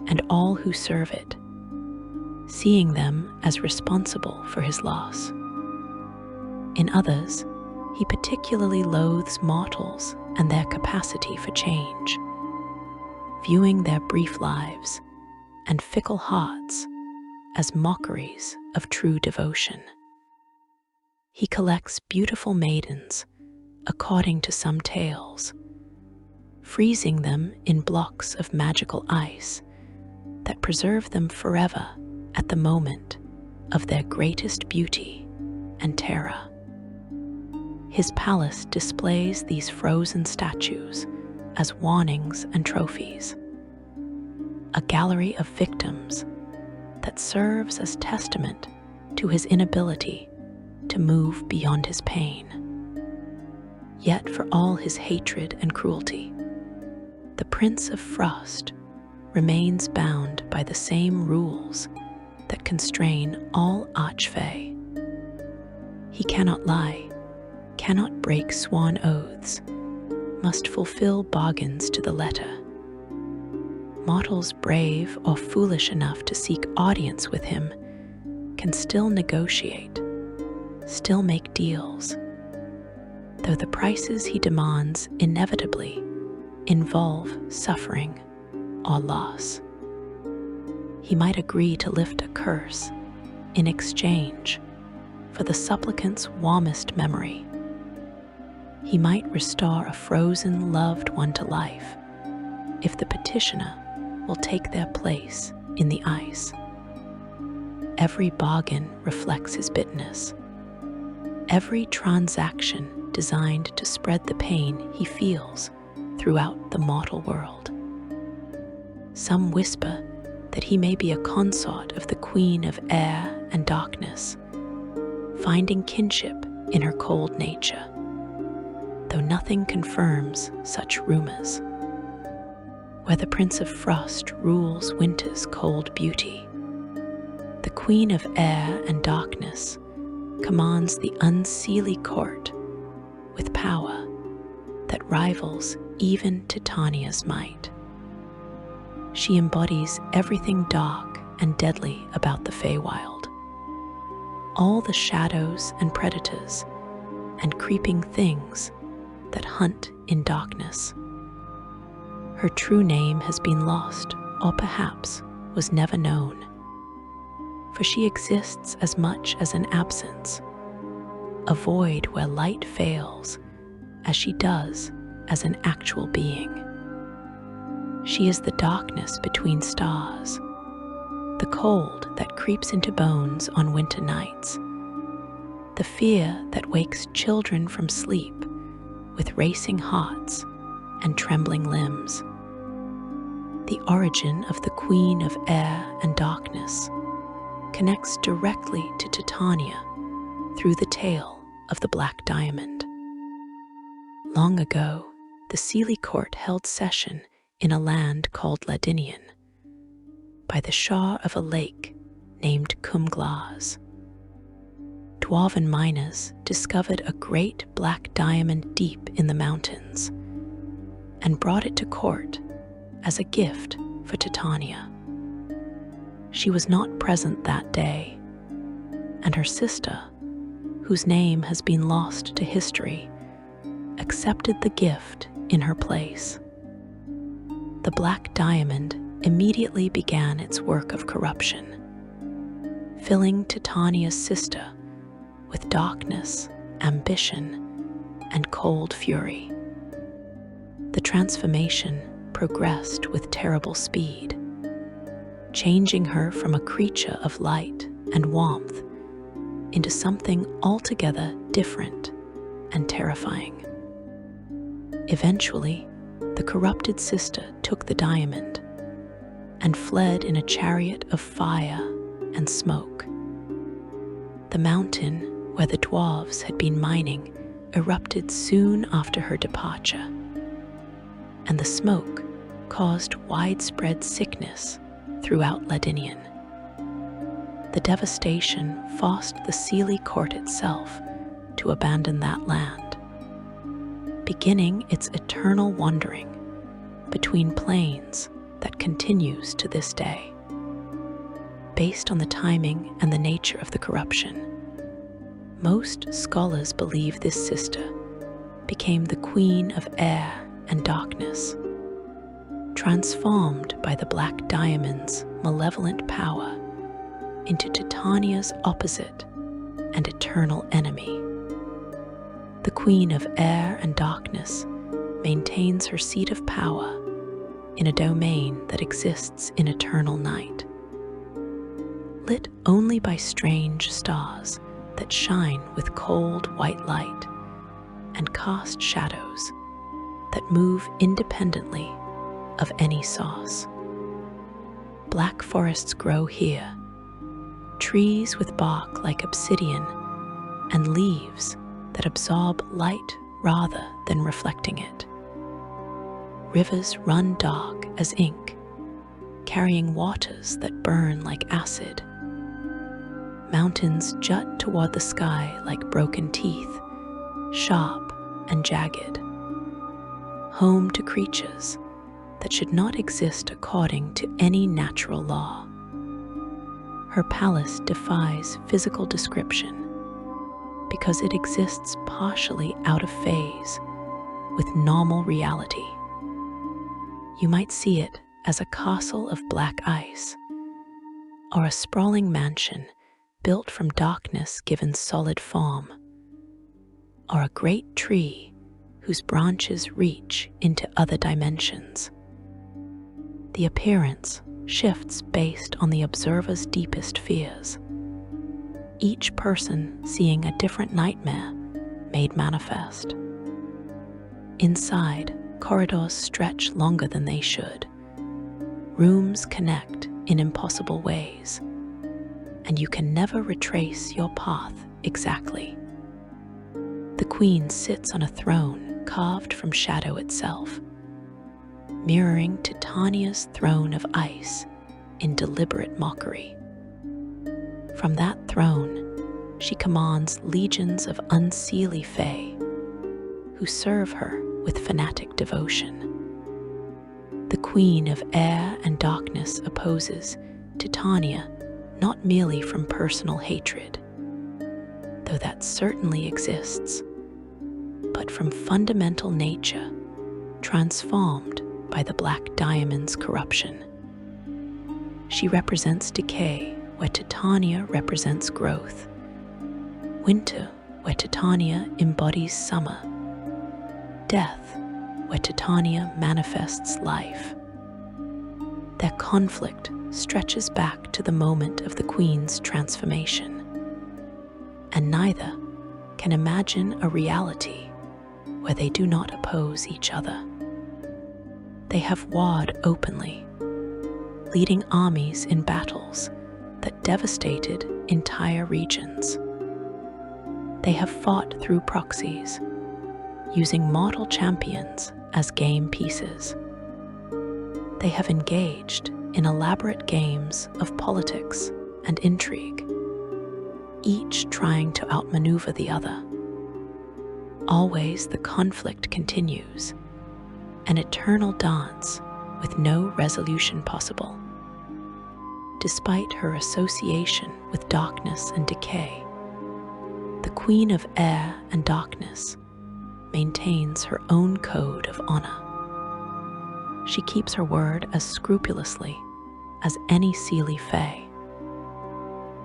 [SPEAKER 1] and all who serve it, seeing them as responsible for his loss. In others, he particularly loathes mortals and their capacity for change, viewing their brief lives and fickle hearts as mockeries of true devotion. He collects beautiful maidens, according to some tales, freezing them in blocks of magical ice that preserve them forever at the moment of their greatest beauty and terror. His palace displays these frozen statues as warnings and trophies, a gallery of victims that serves as testament to his inability to move beyond his pain. Yet for all his hatred and cruelty, the Prince of Frost remains bound by the same rules that constrain all Archfey. He cannot lie, cannot break sworn oaths, must fulfill bargains to the letter. Mortals brave or foolish enough to seek audience with him can still negotiate, still make deals, though the prices he demands inevitably involve suffering or loss. He might agree to lift a curse in exchange for the supplicant's warmest memory. He might restore a frozen loved one to life if the petitioner will take their place in the ice. Every bargain reflects his bitterness. Every transaction designed to spread the pain he feels throughout the mortal world. Some whisper that he may be a consort of the Queen of Air and Darkness, finding kinship in her cold nature, though nothing confirms such rumors. Where the Prince of Frost rules winter's cold beauty, the Queen of Air and Darkness commands the unseelie court with power that rivals even Titania's might. She embodies everything dark and deadly about the Feywild, all the shadows and predators and creeping things that hunt in darkness. Her true name has been lost, or perhaps was never known, for she exists as much as an absence, a void where light fails as she does as an actual being. She is the darkness between stars, the cold that creeps into bones on winter nights, the fear that wakes children from sleep with racing hearts and trembling limbs. The origin of the Queen of Air and Darkness connects directly to Titania through the tale of the Black Diamond. Long ago, the Seelie court held session in a land called Ladinian, by the shore of a lake named Cumglas. Dwarven miners discovered a great black diamond deep in the mountains and brought it to court as a gift for Titania. She was not present that day, and her sister, whose name has been lost to history, accepted the gift in her place. The black diamond immediately began its work of corruption, filling Titania's sister with darkness, ambition, and cold fury. The transformation progressed with terrible speed, changing her from a creature of light and warmth into something altogether different and terrifying. Eventually, the corrupted sister took the diamond, and fled in a chariot of fire and smoke. The mountain where the dwarves had been mining erupted soon after her departure, and the smoke caused widespread sickness throughout Ladinian. The devastation forced the Seelie court itself to abandon that land, beginning its eternal wandering between planes that continues to this day. Based on the timing and the nature of the corruption, most scholars believe this sister became the queen of air and darkness, transformed by the Black Diamond's malevolent power into Titania's opposite and eternal enemy. The Queen of Air and Darkness maintains her seat of power in a domain that exists in eternal night, lit only by strange stars that shine with cold white light and cast shadows that move independently of any source. Black forests grow here, trees with bark like obsidian and leaves that absorb light rather than reflecting it. Rivers run dark as ink, carrying waters that burn like acid. Mountains jut toward the sky like broken teeth, sharp and jagged, home to creatures that should not exist according to any natural law. Her palace defies physical description because it exists partially out of phase with normal reality. You might see it as a castle of black ice, or a sprawling mansion built from darkness given solid form, or a great tree whose branches reach into other dimensions. The appearance shifts based on the observer's deepest fears, each person seeing a different nightmare made manifest. Inside, corridors stretch longer than they should. Rooms connect in impossible ways, and you can never retrace your path exactly. The queen sits on a throne carved from shadow itself, mirroring Titania's throne of ice in deliberate mockery. From that throne, she commands legions of unseelie Fey, who serve her with fanatic devotion. The Queen of Air and Darkness opposes Titania not merely from personal hatred, though that certainly exists, but from fundamental nature transformed by the Black Diamond's corruption. She represents decay where Titania represents growth, winter where Titania embodies summer, death where Titania manifests life. Their conflict stretches back to the moment of the Queen's transformation, and neither can imagine a reality where they do not oppose each other. They have warred openly, leading armies in battles that devastated entire regions. They have fought through proxies, using mortal champions as game pieces. They have engaged in elaborate games of politics and intrigue, each trying to outmaneuver the other. Always the conflict continues, an eternal dance with no resolution possible. Despite her association with darkness and decay, the Queen of Air and Darkness maintains her own code of honor. She keeps her word as scrupulously as any Seelie Fey.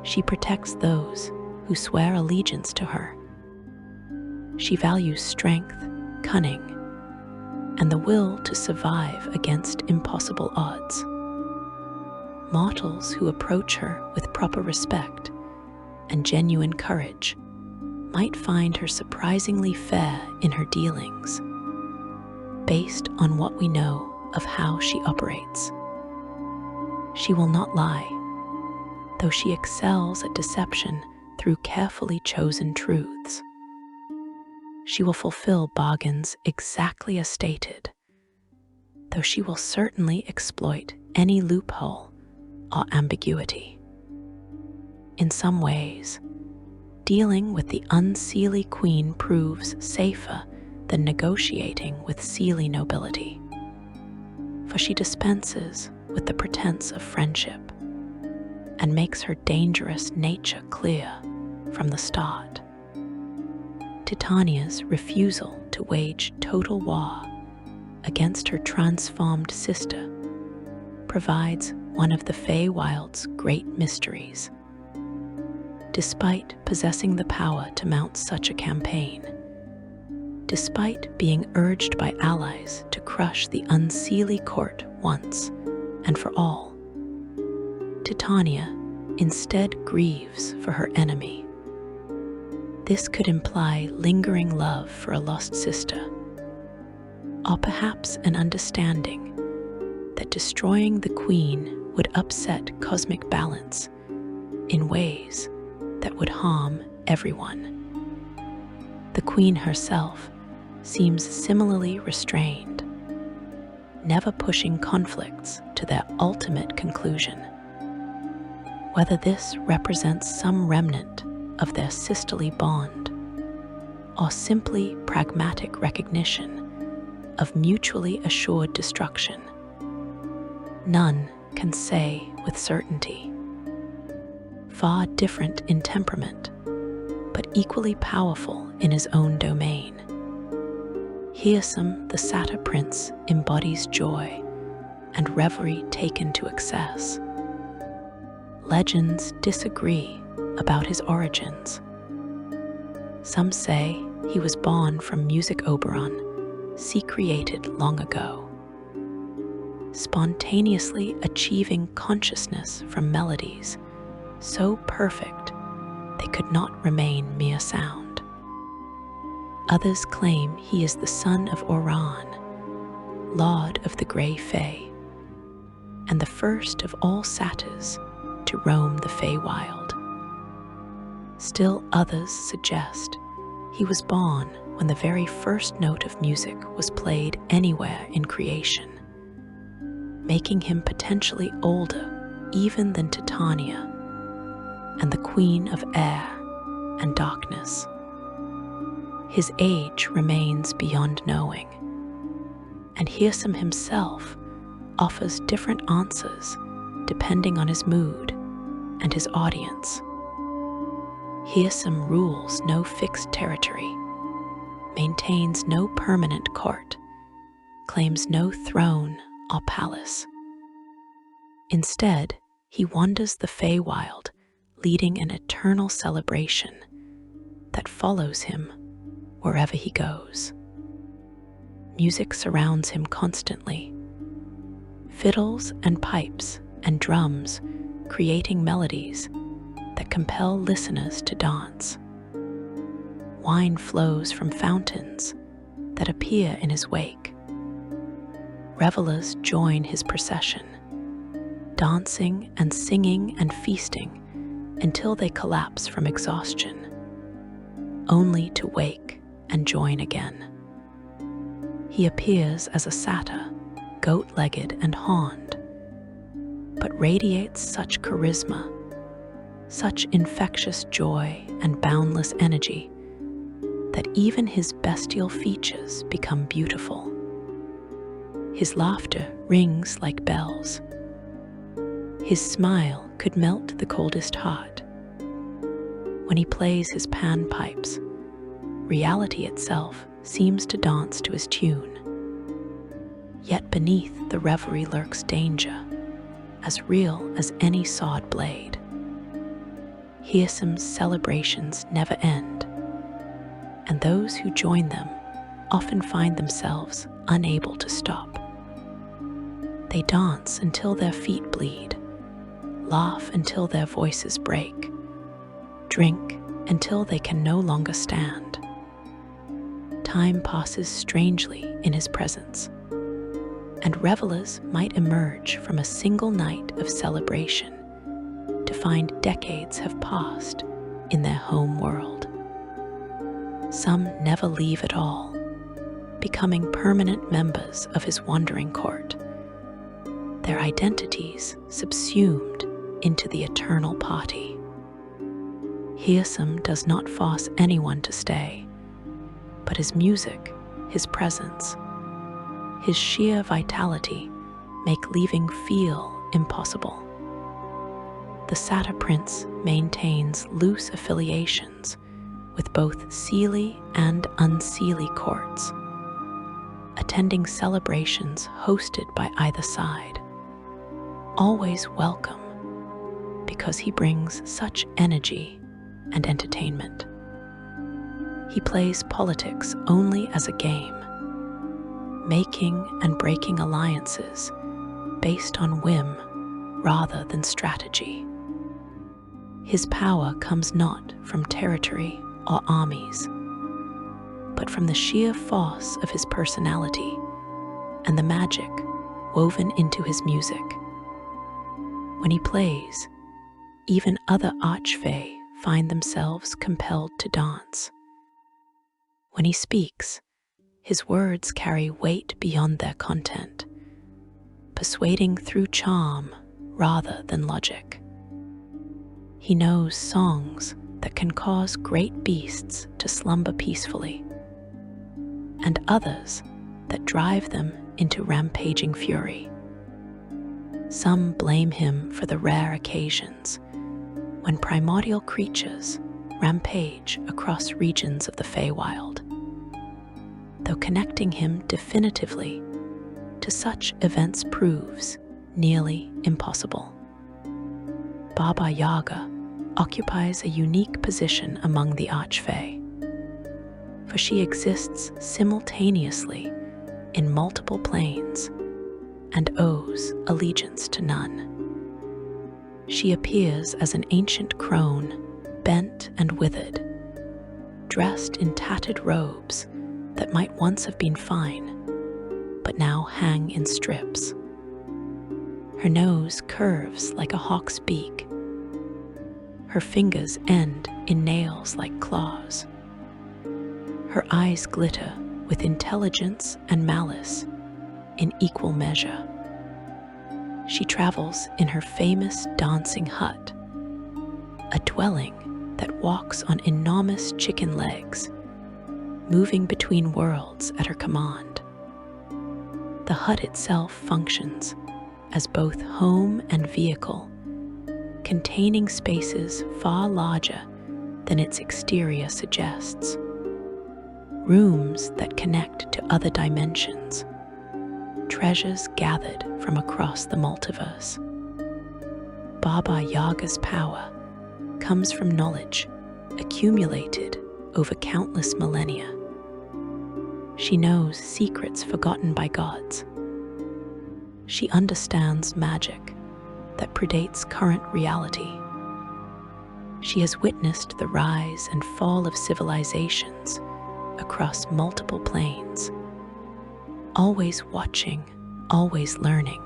[SPEAKER 1] She protects those who swear allegiance to her. She values strength, cunning, and the will to survive against impossible odds. Mortals who approach her with proper respect and genuine courage might find her surprisingly fair in her dealings, based on what we know of how she operates. She will not lie, though she excels at deception through carefully chosen truths. She will fulfill bargains exactly as stated, though she will certainly exploit any loophole or ambiguity. In some ways, dealing with the unseelie queen proves safer than negotiating with Seelie nobility, for she dispenses with the pretense of friendship and makes her dangerous nature clear from the start. Titania's refusal to wage total war against her transformed sister provides one of the Feywild's great mysteries. Despite possessing the power to mount such a campaign, despite being urged by allies to crush the unseelie court once and for all, Titania instead grieves for her enemy. This could imply lingering love for a lost sister, or perhaps an understanding that destroying the queen would upset cosmic balance in ways that would harm everyone. The queen herself seems similarly restrained, never pushing conflicts to their ultimate conclusion. Whether this represents some remnant of their sisterly bond, or simply pragmatic recognition of mutually assured destruction, none can say with certainty. Far different in temperament, but equally powerful in his own domain, Hearsome the Satyr Prince embodies joy and reverie taken to excess. Legends disagree about his origins. Some say he was born from music Oberon, sea created long ago, spontaneously achieving consciousness from melodies so perfect they could not remain mere sound. Others claim he is the son of Oberon, lord of the Grey Fae, and the first of all satyrs to roam the Feywild. Still others suggest he was born when the very first note of music was played anywhere in creation, making him potentially older even than Titania and the Queen of Air and Darkness. His age remains beyond knowing, and Hearsome himself offers different answers depending on his mood and his audience. Hearsome rules no fixed territory, maintains no permanent court, claims no throne or palace. Instead, he wanders the Feywild, leading an eternal celebration that follows him wherever he goes. Music surrounds him constantly, fiddles and pipes and drums creating melodies that compel listeners to dance. Wine flows from fountains that appear in his wake. Revelers join his procession, dancing and singing and feasting until they collapse from exhaustion, only to wake and join again. He appears as a satyr, goat-legged and horned, but radiates such charisma, such infectious joy and boundless energy that even his bestial features become beautiful. His laughter rings like bells. His smile could melt the coldest heart. When he plays his panpipes, reality itself seems to dance to his tune. Yet beneath the reverie lurks danger, as real as any sawed blade. Hearsome's celebrations never end, and those who join them often find themselves unable to stop. They dance until their feet bleed, laugh until their voices break, drink until they can no longer stand. Time passes strangely in his presence, and revelers might emerge from a single night of celebration to find decades have passed in their home world. Some never leave at all, becoming permanent members of his wandering court, their identities subsumed into the eternal party. Hearsome does not force anyone to stay, but his music, his presence, his sheer vitality make leaving feel impossible. The Satyr Prince maintains loose affiliations with both Seelie and unseelie courts, attending celebrations hosted by either side, always welcome because he brings such energy and entertainment. He plays politics only as a game, making and breaking alliances based on whim rather than strategy. His power comes not from territory or armies, but from the sheer force of his personality and the magic woven into his music. When he plays, even other Archfey find themselves compelled to dance. When he speaks, his words carry weight beyond their content, persuading through charm rather than logic. He knows songs that can cause great beasts to slumber peacefully, and others that drive them into rampaging fury. Some blame him for the rare occasions when primordial creatures rampage across regions of the Feywild, though connecting him definitively to such events proves nearly impossible. Baba Yaga occupies a unique position among the Archfey, for she exists simultaneously in multiple planes and owes allegiance to none. She appears as an ancient crone, bent and withered, dressed in tattered robes that might once have been fine, but now hang in strips. Her nose curves like a hawk's beak. Her fingers end in nails like claws. Her eyes glitter with intelligence and malice in equal measure. She travels in her famous dancing hut, a dwelling that walks on enormous chicken legs, moving between worlds at her command. The hut itself functions as both home and vehicle, containing spaces far larger than its exterior suggests. Rooms that connect to other dimensions, treasures gathered from across the multiverse. Baba Yaga's power comes from knowledge accumulated over countless millennia. She knows secrets forgotten by gods. She understands magic that predates current reality. She has witnessed the rise and fall of civilizations across multiple planes, always watching, always learning,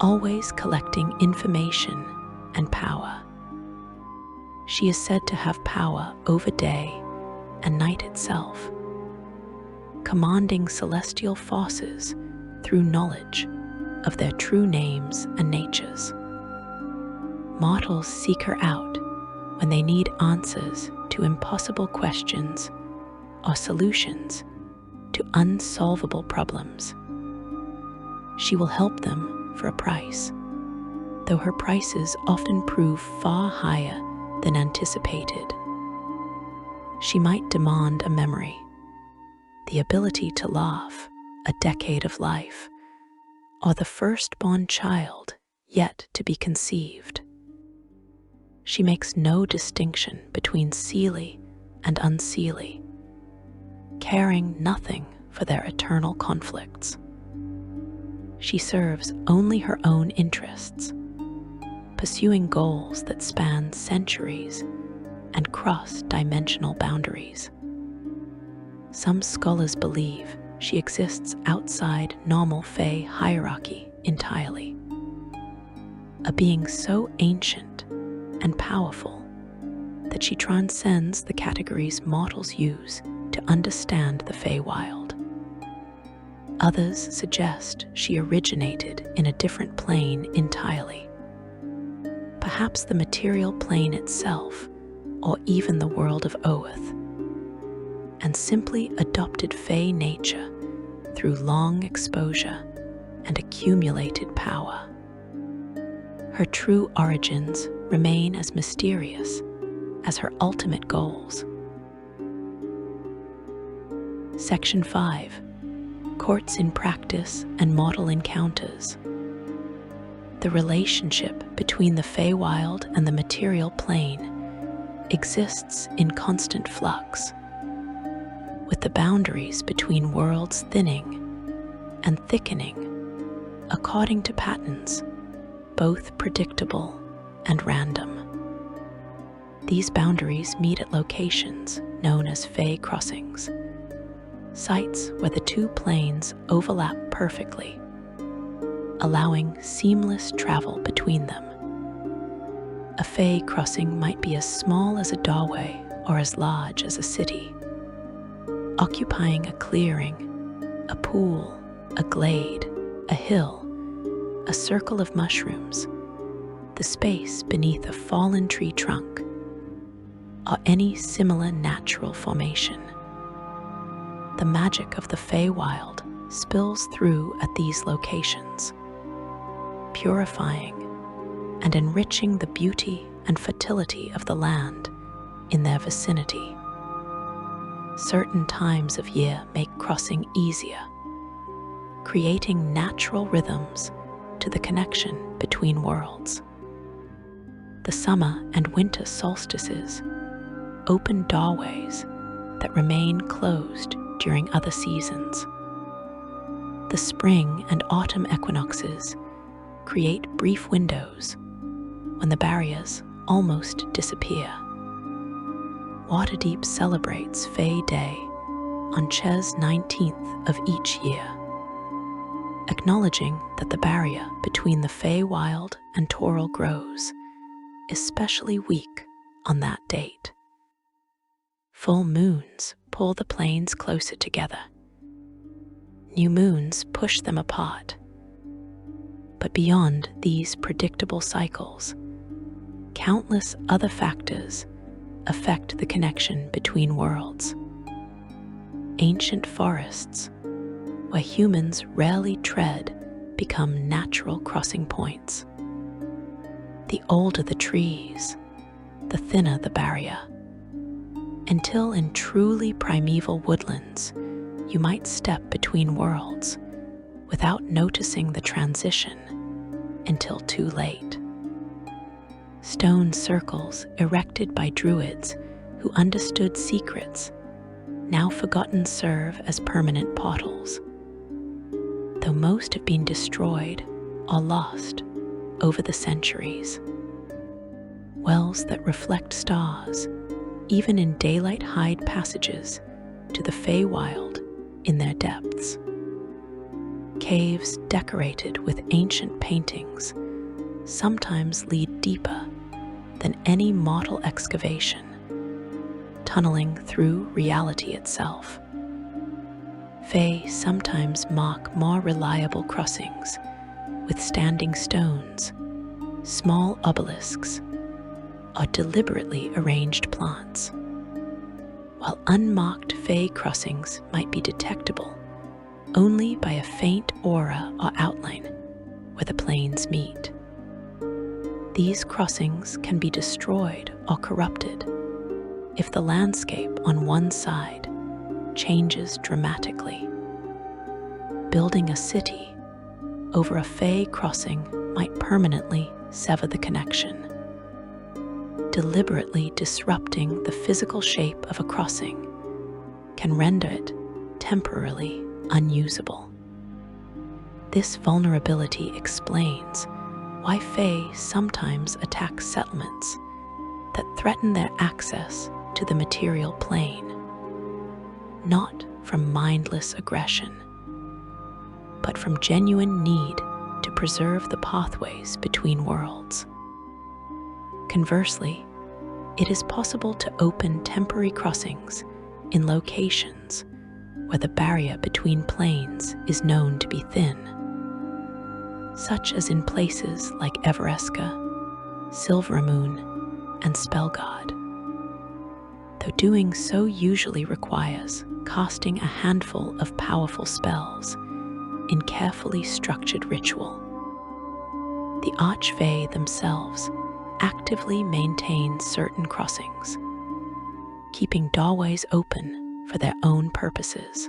[SPEAKER 1] always collecting information and power. She is said to have power over day and night itself, commanding celestial forces through knowledge of their true names and natures. Mortals seek her out when they need answers to impossible questions or solutions to unsolvable problems. She will help them for a price, though her prices often prove far higher than anticipated. She might demand a memory, the ability to laugh, a decade of life, or the firstborn child yet to be conceived. She makes no distinction between Seelie and unseelie, caring nothing for their eternal conflicts. She serves only her own interests, pursuing goals that span centuries and cross dimensional boundaries. Some scholars believe she exists outside normal Fey hierarchy entirely. A being so ancient and powerful that she transcends the categories mortals use to understand the Feywild. Others suggest she originated in a different plane entirely, perhaps the material plane itself, or even the world of Oath, and simply adopted Fey nature through long exposure and accumulated power. Her true origins remain as mysterious as her ultimate goals. Section 5. Courts in Practice and Mortal Encounters. The relationship between the Feywild and the material plane exists in constant flux, with the boundaries between worlds thinning and thickening according to patterns both predictable and random. These boundaries meet at locations known as Fey crossings, sites where the two planes overlap perfectly, allowing seamless travel between them. A Fey crossing might be as small as a doorway or as large as a city, occupying a clearing, a pool, a glade, a hill, a circle of mushrooms, the space beneath a fallen tree trunk, or any similar natural formation. The magic of the Feywild spills through at these locations, purifying and enriching the beauty and fertility of the land in their vicinity. Certain times of year make crossing easier, creating natural rhythms to the connection between worlds. The summer and winter solstices open doorways that remain closed during other seasons. The spring and autumn equinoxes create brief windows when the barriers almost disappear. Waterdeep celebrates Fey Day on Ches 19th of each year, acknowledging that the barrier between the Feywild and Toril grows especially weak on that date. Full moons pull the planes closer together. New moons push them apart. But beyond these predictable cycles, countless other factors affect the connection between worlds. Ancient forests, where humans rarely tread, become natural crossing points. The older the trees, the thinner the barrier, until in truly primeval woodlands, you might step between worlds without noticing the transition until too late. Stone circles erected by druids who understood secrets, now forgotten, serve as permanent portals. Though most have been destroyed or lost over the centuries. Wells that reflect stars, even in daylight, hide passages to the Feywild in their depths. Caves decorated with ancient paintings sometimes lead deeper than any mortal excavation, tunneling through reality itself. Fey sometimes mark more reliable crossings with standing stones, small obelisks, or deliberately arranged plants, while unmarked Fey crossings might be detectable only by a faint aura or outline where the planes meet. These crossings can be destroyed or corrupted if the landscape on one side changes dramatically. Building a city over a Fey crossing might permanently sever the connection, deliberately disrupting the physical shape of a crossing can render it temporarily unusable. This vulnerability explains why Fey sometimes attack settlements that threaten their access to the material plane, not from mindless aggression, but from genuine need to preserve the pathways between worlds. Conversely, it is possible to open temporary crossings in locations where the barrier between planes is known to be thin, such as in places like Evereska, Silveramoon, and Spellguard, though doing so usually requires casting a handful of powerful spells in carefully structured ritual. The Archfey themselves actively maintain certain crossings, keeping doorways open for their own purposes.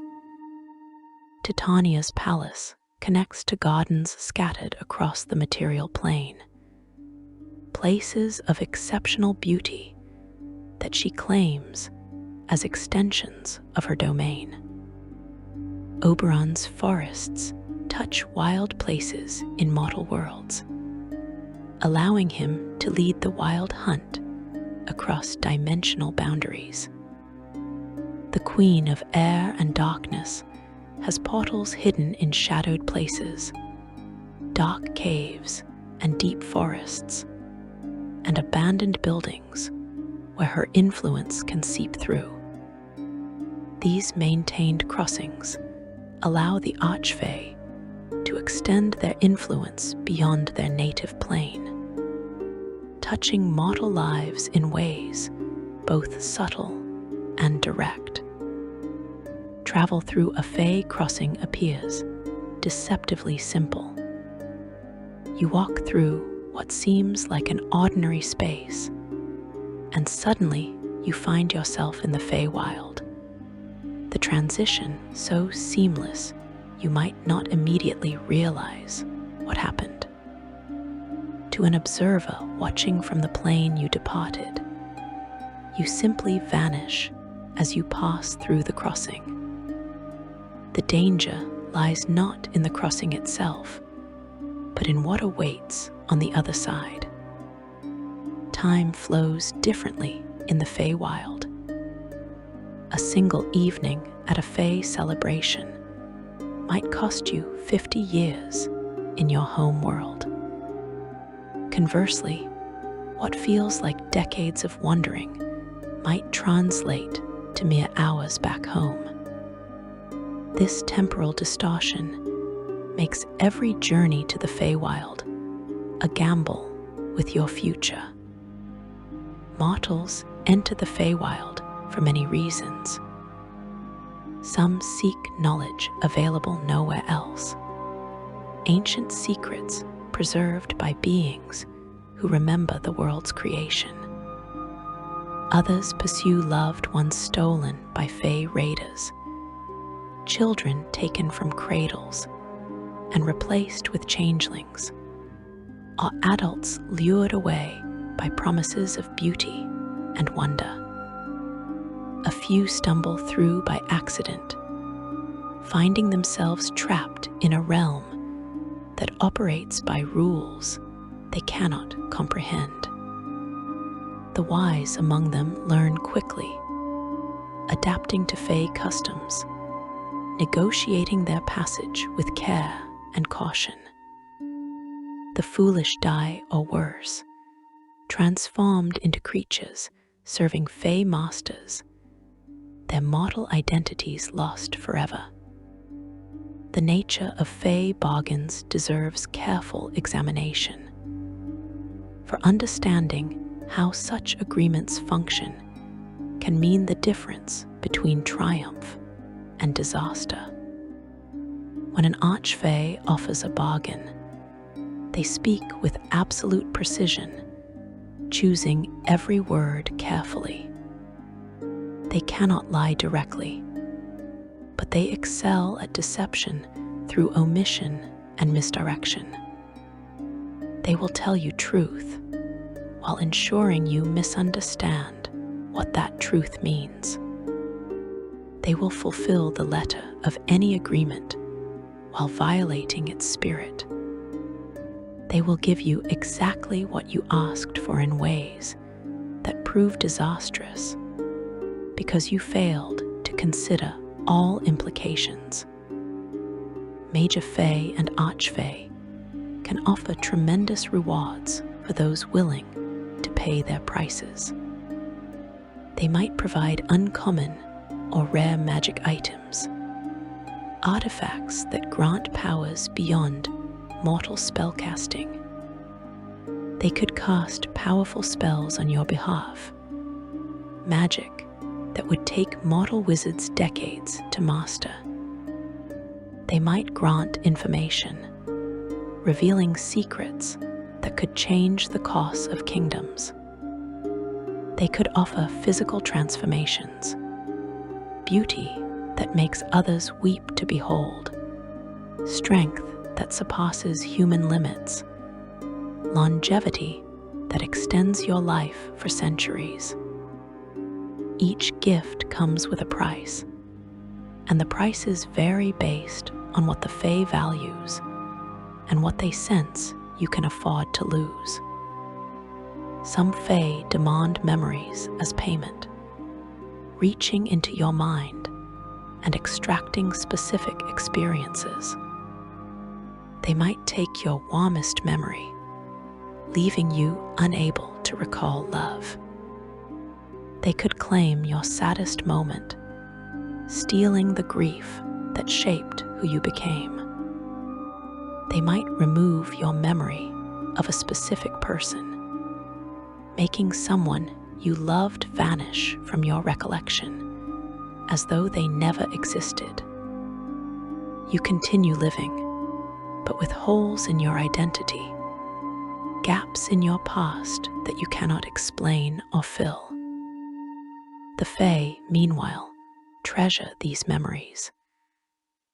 [SPEAKER 1] Titania's palace connects to gardens scattered across the material plane, places of exceptional beauty that she claims as extensions of her domain. Oberon's forests touch wild places in mortal worlds, allowing him to lead the wild hunt across dimensional boundaries. The Queen of Air and Darkness has portals hidden in shadowed places, dark caves and deep forests, and abandoned buildings where her influence can seep through. These maintained crossings allow the Archfey to extend their influence beyond their native plane, touching mortal lives in ways both subtle and direct. Travel through a Fey crossing appears deceptively simple. You walk through what seems like an ordinary space, and suddenly you find yourself in the Feywild. The transition so seamless you might not immediately realize what happened. To an observer watching from the plane you departed, you simply vanish as you pass through the crossing. The danger lies not in the crossing itself, but in what awaits on the other side. Time flows differently in the Feywild. A single evening at a Fey celebration might cost you 50 years in your home world. Conversely, what feels like decades of wandering might translate to mere hours back home. This temporal distortion makes every journey to the Feywild a gamble with your future. Mortals enter the Feywild for many reasons. Some seek knowledge available nowhere else, ancient secrets preserved by beings who remember the world's creation. Others pursue loved ones stolen by Fey raiders, children taken from cradles and replaced with changelings, or adults lured away by promises of beauty and wonder. A few stumble through by accident, finding themselves trapped in a realm that operates by rules they cannot comprehend. The wise among them learn quickly, adapting to Fey customs, negotiating their passage with care and caution. The foolish die, or worse, transformed into creatures serving Fey masters, their mortal identities lost forever. The nature of Fey bargains deserves careful examination. For understanding how such agreements function can mean the difference between triumph and disaster. When an Archfey offers a bargain, they speak with absolute precision, choosing every word carefully. They cannot lie directly, but they excel at deception through omission and misdirection. They will tell you truth while ensuring you misunderstand what that truth means. They will fulfill the letter of any agreement while violating its spirit. They will give you exactly what you asked for in ways that prove disastrous because you failed to consider all implications. Major Fey and Archfey can offer tremendous rewards for those willing to pay their prices. They might provide uncommon or rare magic items, artifacts that grant powers beyond mortal spellcasting. They could cast powerful spells on your behalf, magic that would take mortal wizards decades to master. They might grant information, revealing secrets that could change the course of kingdoms. They could offer physical transformations, beauty that makes others weep to behold, strength that surpasses human limits, longevity that extends your life for centuries. Each gift comes with a price, and the prices vary based on what the Fae values and what they sense you can afford to lose. Some Fae demand memories as payment, reaching into your mind and extracting specific experiences. They might take your warmest memory, leaving you unable to recall love. They could claim your saddest moment, stealing the grief that shaped who you became. They might remove your memory of a specific person, making someone you loved vanish from your recollection, as though they never existed. You continue living, but with holes in your identity, gaps in your past that you cannot explain or fill. The Fae, meanwhile, treasure these memories,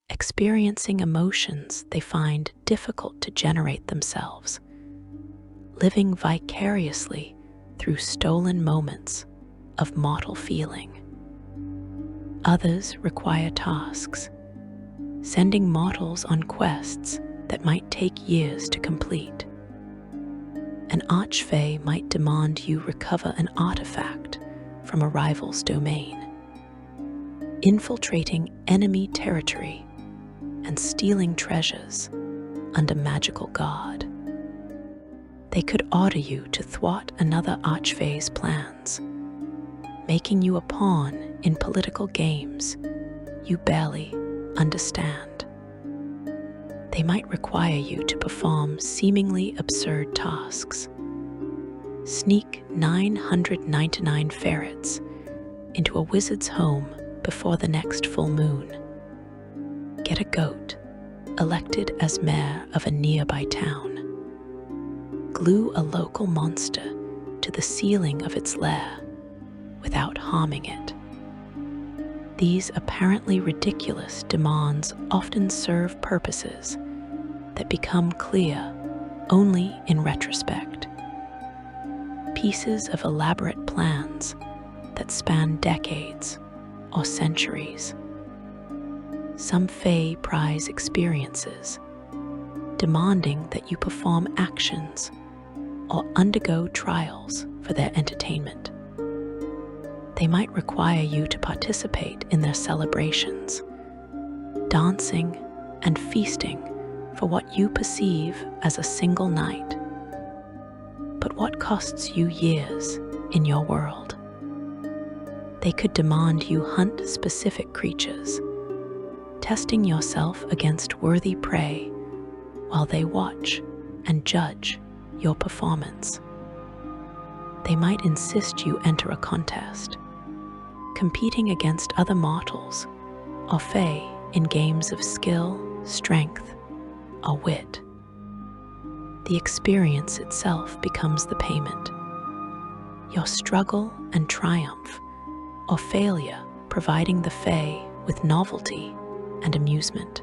[SPEAKER 1] experiencing emotions they find difficult to generate themselves, living vicariously through stolen moments of mortal feeling. Others require tasks, sending mortals on quests that might take years to complete. An Archfey might demand you recover an artifact from a rival's domain, infiltrating enemy territory and stealing treasures under magical guard. They could order you to thwart another Archfey's plans, making you a pawn in political games you barely understand. They might require you to perform seemingly absurd tasks. Sneak 999 ferrets into a wizard's home before the next full moon. Get a goat elected as mayor of a nearby town. Glue a local monster to the ceiling of its lair without harming it. These apparently ridiculous demands often serve purposes that become clear only in retrospect. Pieces of elaborate plans that span decades or centuries. Some Fae prize experiences, demanding that you perform actions or undergo trials for their entertainment. They might require you to participate in their celebrations, dancing and feasting for what you perceive as a single night, but what costs you years in your world. They could demand you hunt specific creatures, testing yourself against worthy prey while they watch and judge your performance. They might insist you enter a contest, competing against other mortals or Fae in games of skill, strength, or wit. The experience itself becomes the payment. Your struggle and triumph, or failure, providing the Fae with novelty and amusement.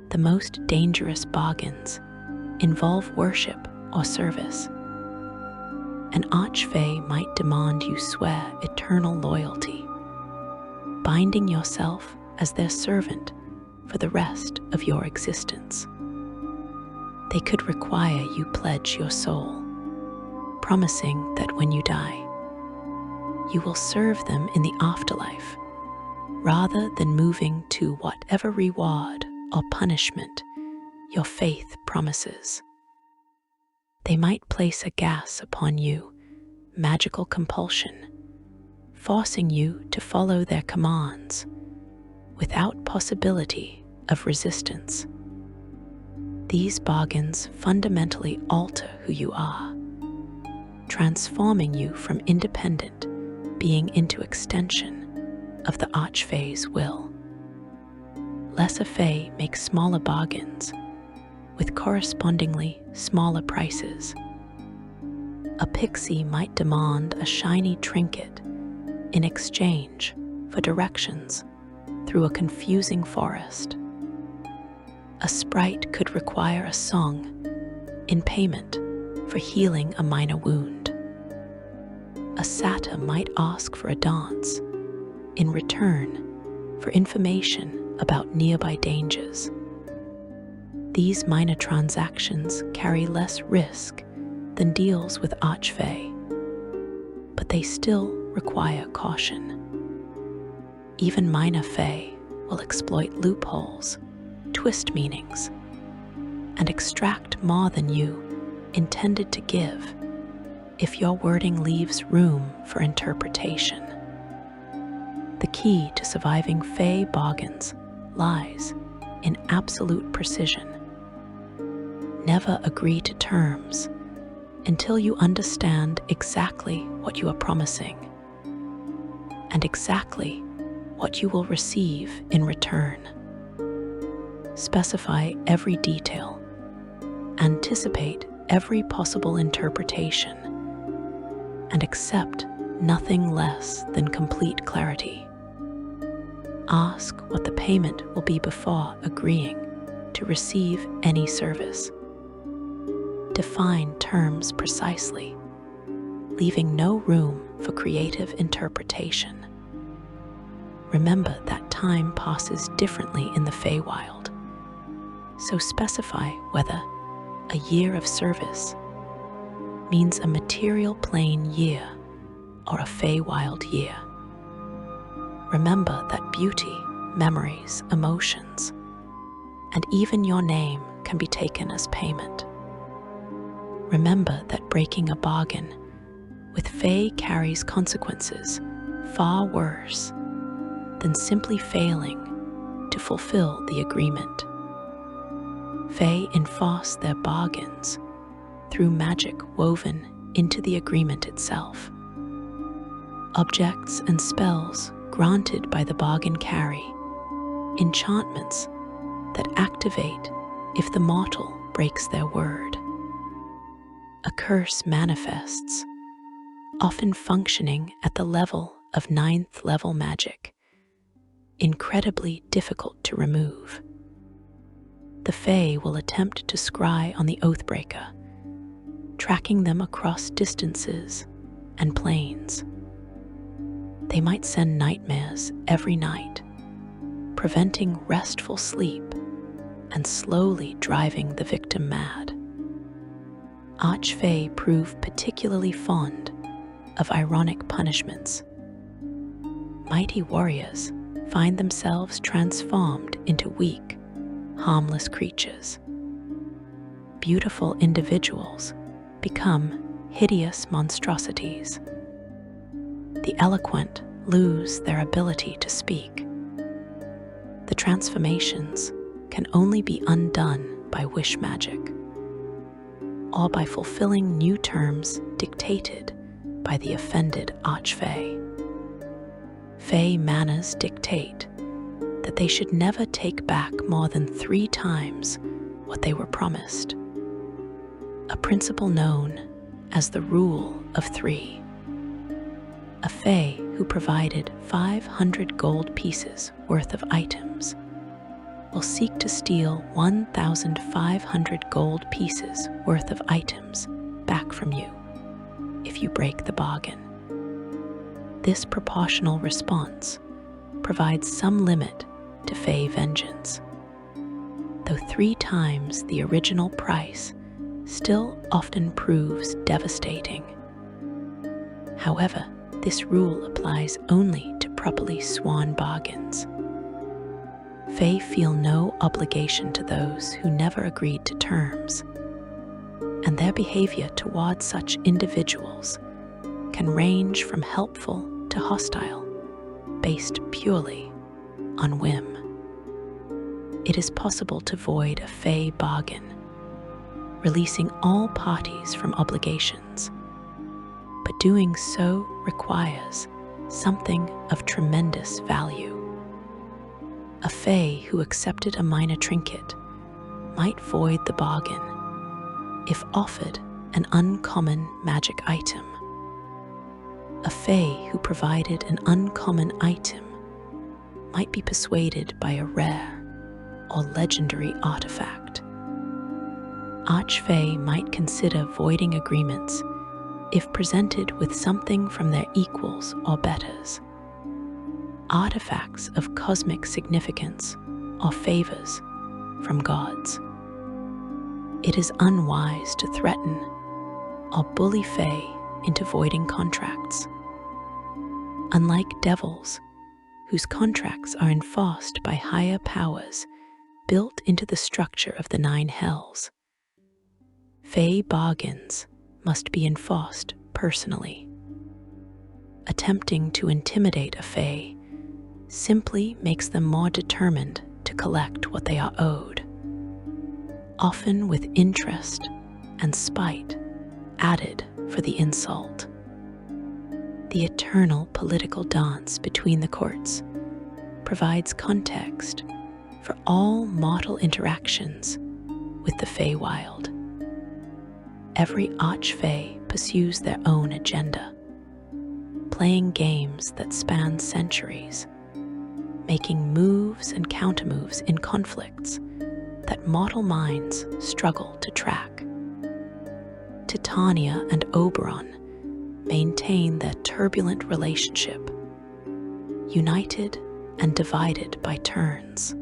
[SPEAKER 1] The most dangerous bargains involve worship or service. An Archfey might demand you swear eternal loyalty, binding yourself as their servant for the rest of your existence. They could require you pledge your soul, promising that when you die, you will serve them in the afterlife, rather than moving to whatever reward or punishment your faith promises. They might place a gas upon you, magical compulsion, forcing you to follow their commands without possibility of resistance. These bargains fundamentally alter who you are, transforming you from independent being into extension of the Archfey's will. Lesser Fey make smaller bargains with correspondingly smaller prices. A pixie might demand a shiny trinket in exchange for directions through a confusing forest. A sprite could require a song in payment for healing a minor wound. A satyr might ask for a dance in return for information about nearby dangers. These minor transactions carry less risk than deals with Archfey, but they still require caution. Even minor Fey will exploit loopholes, twist meanings, and extract more than you intended to give if your wording leaves room for interpretation. The key to surviving Fey bargains lies in absolute precision. Never agree to terms until you understand exactly what you are promising and exactly what you will receive in return. Specify every detail, anticipate every possible interpretation, and accept nothing less than complete clarity. Ask what the payment will be before agreeing to receive any service. Define terms precisely, leaving no room for creative interpretation. Remember that time passes differently in the Feywild, so specify whether a year of service means a material plane year or a Feywild year. Remember that beauty, memories, emotions, and even your name can be taken as payment. Remember that breaking a bargain with Fey carries consequences far worse than simply failing to fulfill the agreement. Fey enforce their bargains through magic woven into the agreement itself. Objects and spells granted by the bargain carry enchantments that activate if the mortal breaks their word. A curse manifests, often functioning at the level of 9th level magic, incredibly difficult to remove. The Fey will attempt to scry on the Oathbreaker, tracking them across distances and planes. They might send nightmares every night, preventing restful sleep and slowly driving the victim mad. Archfey prove particularly fond of ironic punishments. Mighty warriors find themselves transformed into weak, harmless creatures. Beautiful individuals become hideous monstrosities. The eloquent lose their ability to speak. The transformations can only be undone by wish magic, or by fulfilling new terms dictated by the offended Archfey. Fey manners dictate that they should never take back more than 3 times what they were promised, a principle known as the Rule of 3. A Fey who provided 500 gold pieces worth of items will seek to steal 1,500 gold pieces worth of items back from you if you break the bargain. This proportional response provides some limit to Fey vengeance, though 3 times the original price still often proves devastating. However, this rule applies only to properly sworn bargains. Fae feel no obligation to those who never agreed to terms, and their behavior towards such individuals can range from helpful to hostile, based purely on whim. It is possible to void a Fae bargain, releasing all parties from obligations, but doing so requires something of tremendous value. A Fae who accepted a minor trinket might void the bargain if offered an uncommon magic item. A Fae who provided an uncommon item might be persuaded by a rare or legendary artifact. Archfey might consider voiding agreements if presented with something from their equals or betters. Artifacts of cosmic significance or favors from gods. It is unwise to threaten or bully Fae into voiding contracts. Unlike devils, whose contracts are enforced by higher powers built into the structure of the 9 hells, Fae bargains must be enforced personally. Attempting to intimidate a Fae simply makes them more determined to collect what they are owed, often with interest and spite added for the insult. The eternal political dance between the courts provides context for all mortal interactions with the Feywild. Every Archfey pursues their own agenda, playing games that span centuries, making moves and countermoves in conflicts that mortal minds struggle to track. Titania and Oberon maintain their turbulent relationship, united and divided by turns.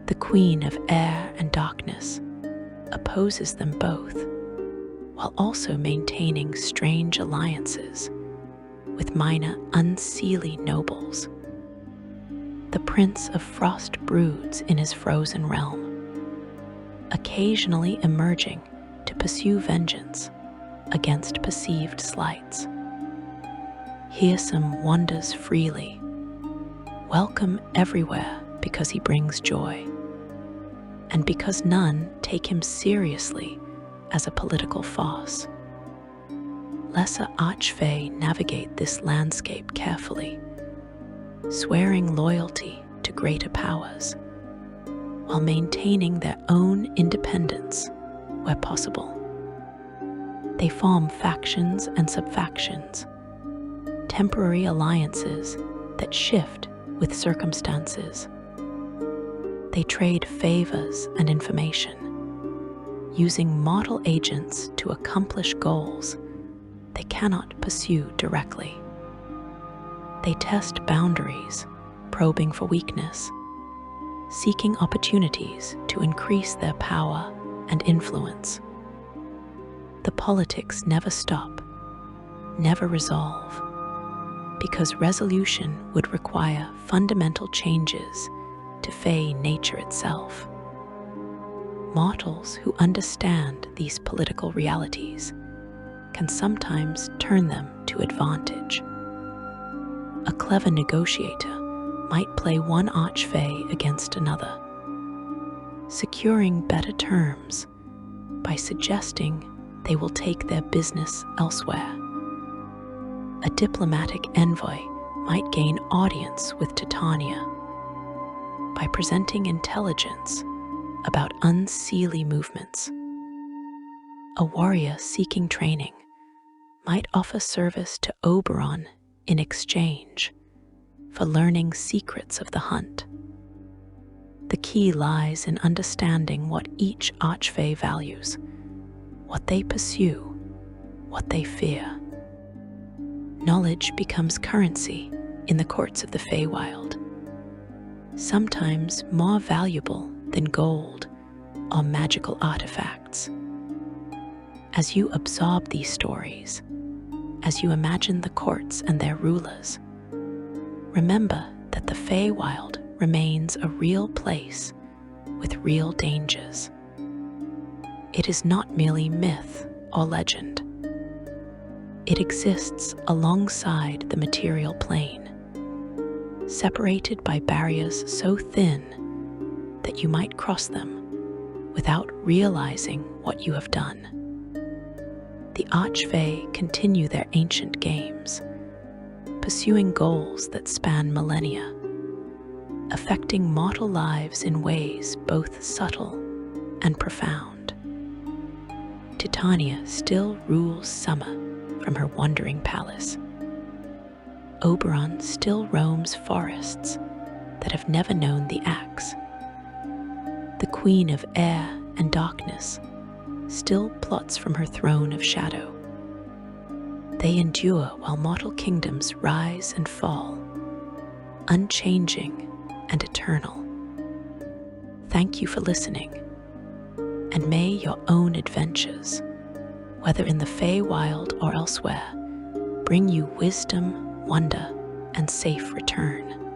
[SPEAKER 1] The Queen of Air and Darkness opposes them both, while also maintaining strange alliances with minor unseelie nobles. The Prince of Frost broods in his frozen realm, occasionally emerging to pursue vengeance against perceived slights. Hearsome wanders freely, welcome everywhere because he brings joy, and because none take him seriously as a political farce. Lesser Archfey navigate this landscape carefully, swearing loyalty to greater powers, while maintaining their own independence where possible. They form factions and subfactions, temporary alliances that shift with circumstances. They trade favors and information, using mortal agents to accomplish goals they cannot pursue directly. They test boundaries, probing for weakness, seeking opportunities to increase their power and influence. The politics never stop, never resolve, because resolution would require fundamental changes to Fae nature itself. Mortals who understand these political realities can sometimes turn them to advantage. A clever negotiator might play one Archfey against another, securing better terms by suggesting they will take their business elsewhere. A diplomatic envoy might gain audience with Titania by presenting intelligence about unseelie movements. A warrior seeking training might offer service to Oberon in exchange for learning secrets of the hunt. The key lies in understanding what each Archfey values, what they pursue, what they fear. Knowledge becomes currency in the courts of the Feywild, sometimes more valuable than gold or magical artifacts. As you absorb these stories, as you imagine the courts and their rulers, Remember that the Feywild remains a real place with real dangers. It is not merely myth or legend. It exists alongside the material plane, separated by barriers so thin that you might cross them without realizing what you have done. The Archfey continue their ancient games, pursuing goals that span millennia, affecting mortal lives in ways both subtle and profound. Titania still rules summer from her wandering palace. Oberon still roams forests that have never known the axe. The Queen of Air and Darkness still plots from her throne of shadow. They endure while mortal kingdoms rise and fall, unchanging and eternal. Thank you for listening, and may your own adventures, whether in the Feywild or elsewhere, bring you wisdom, wonder, and safe return.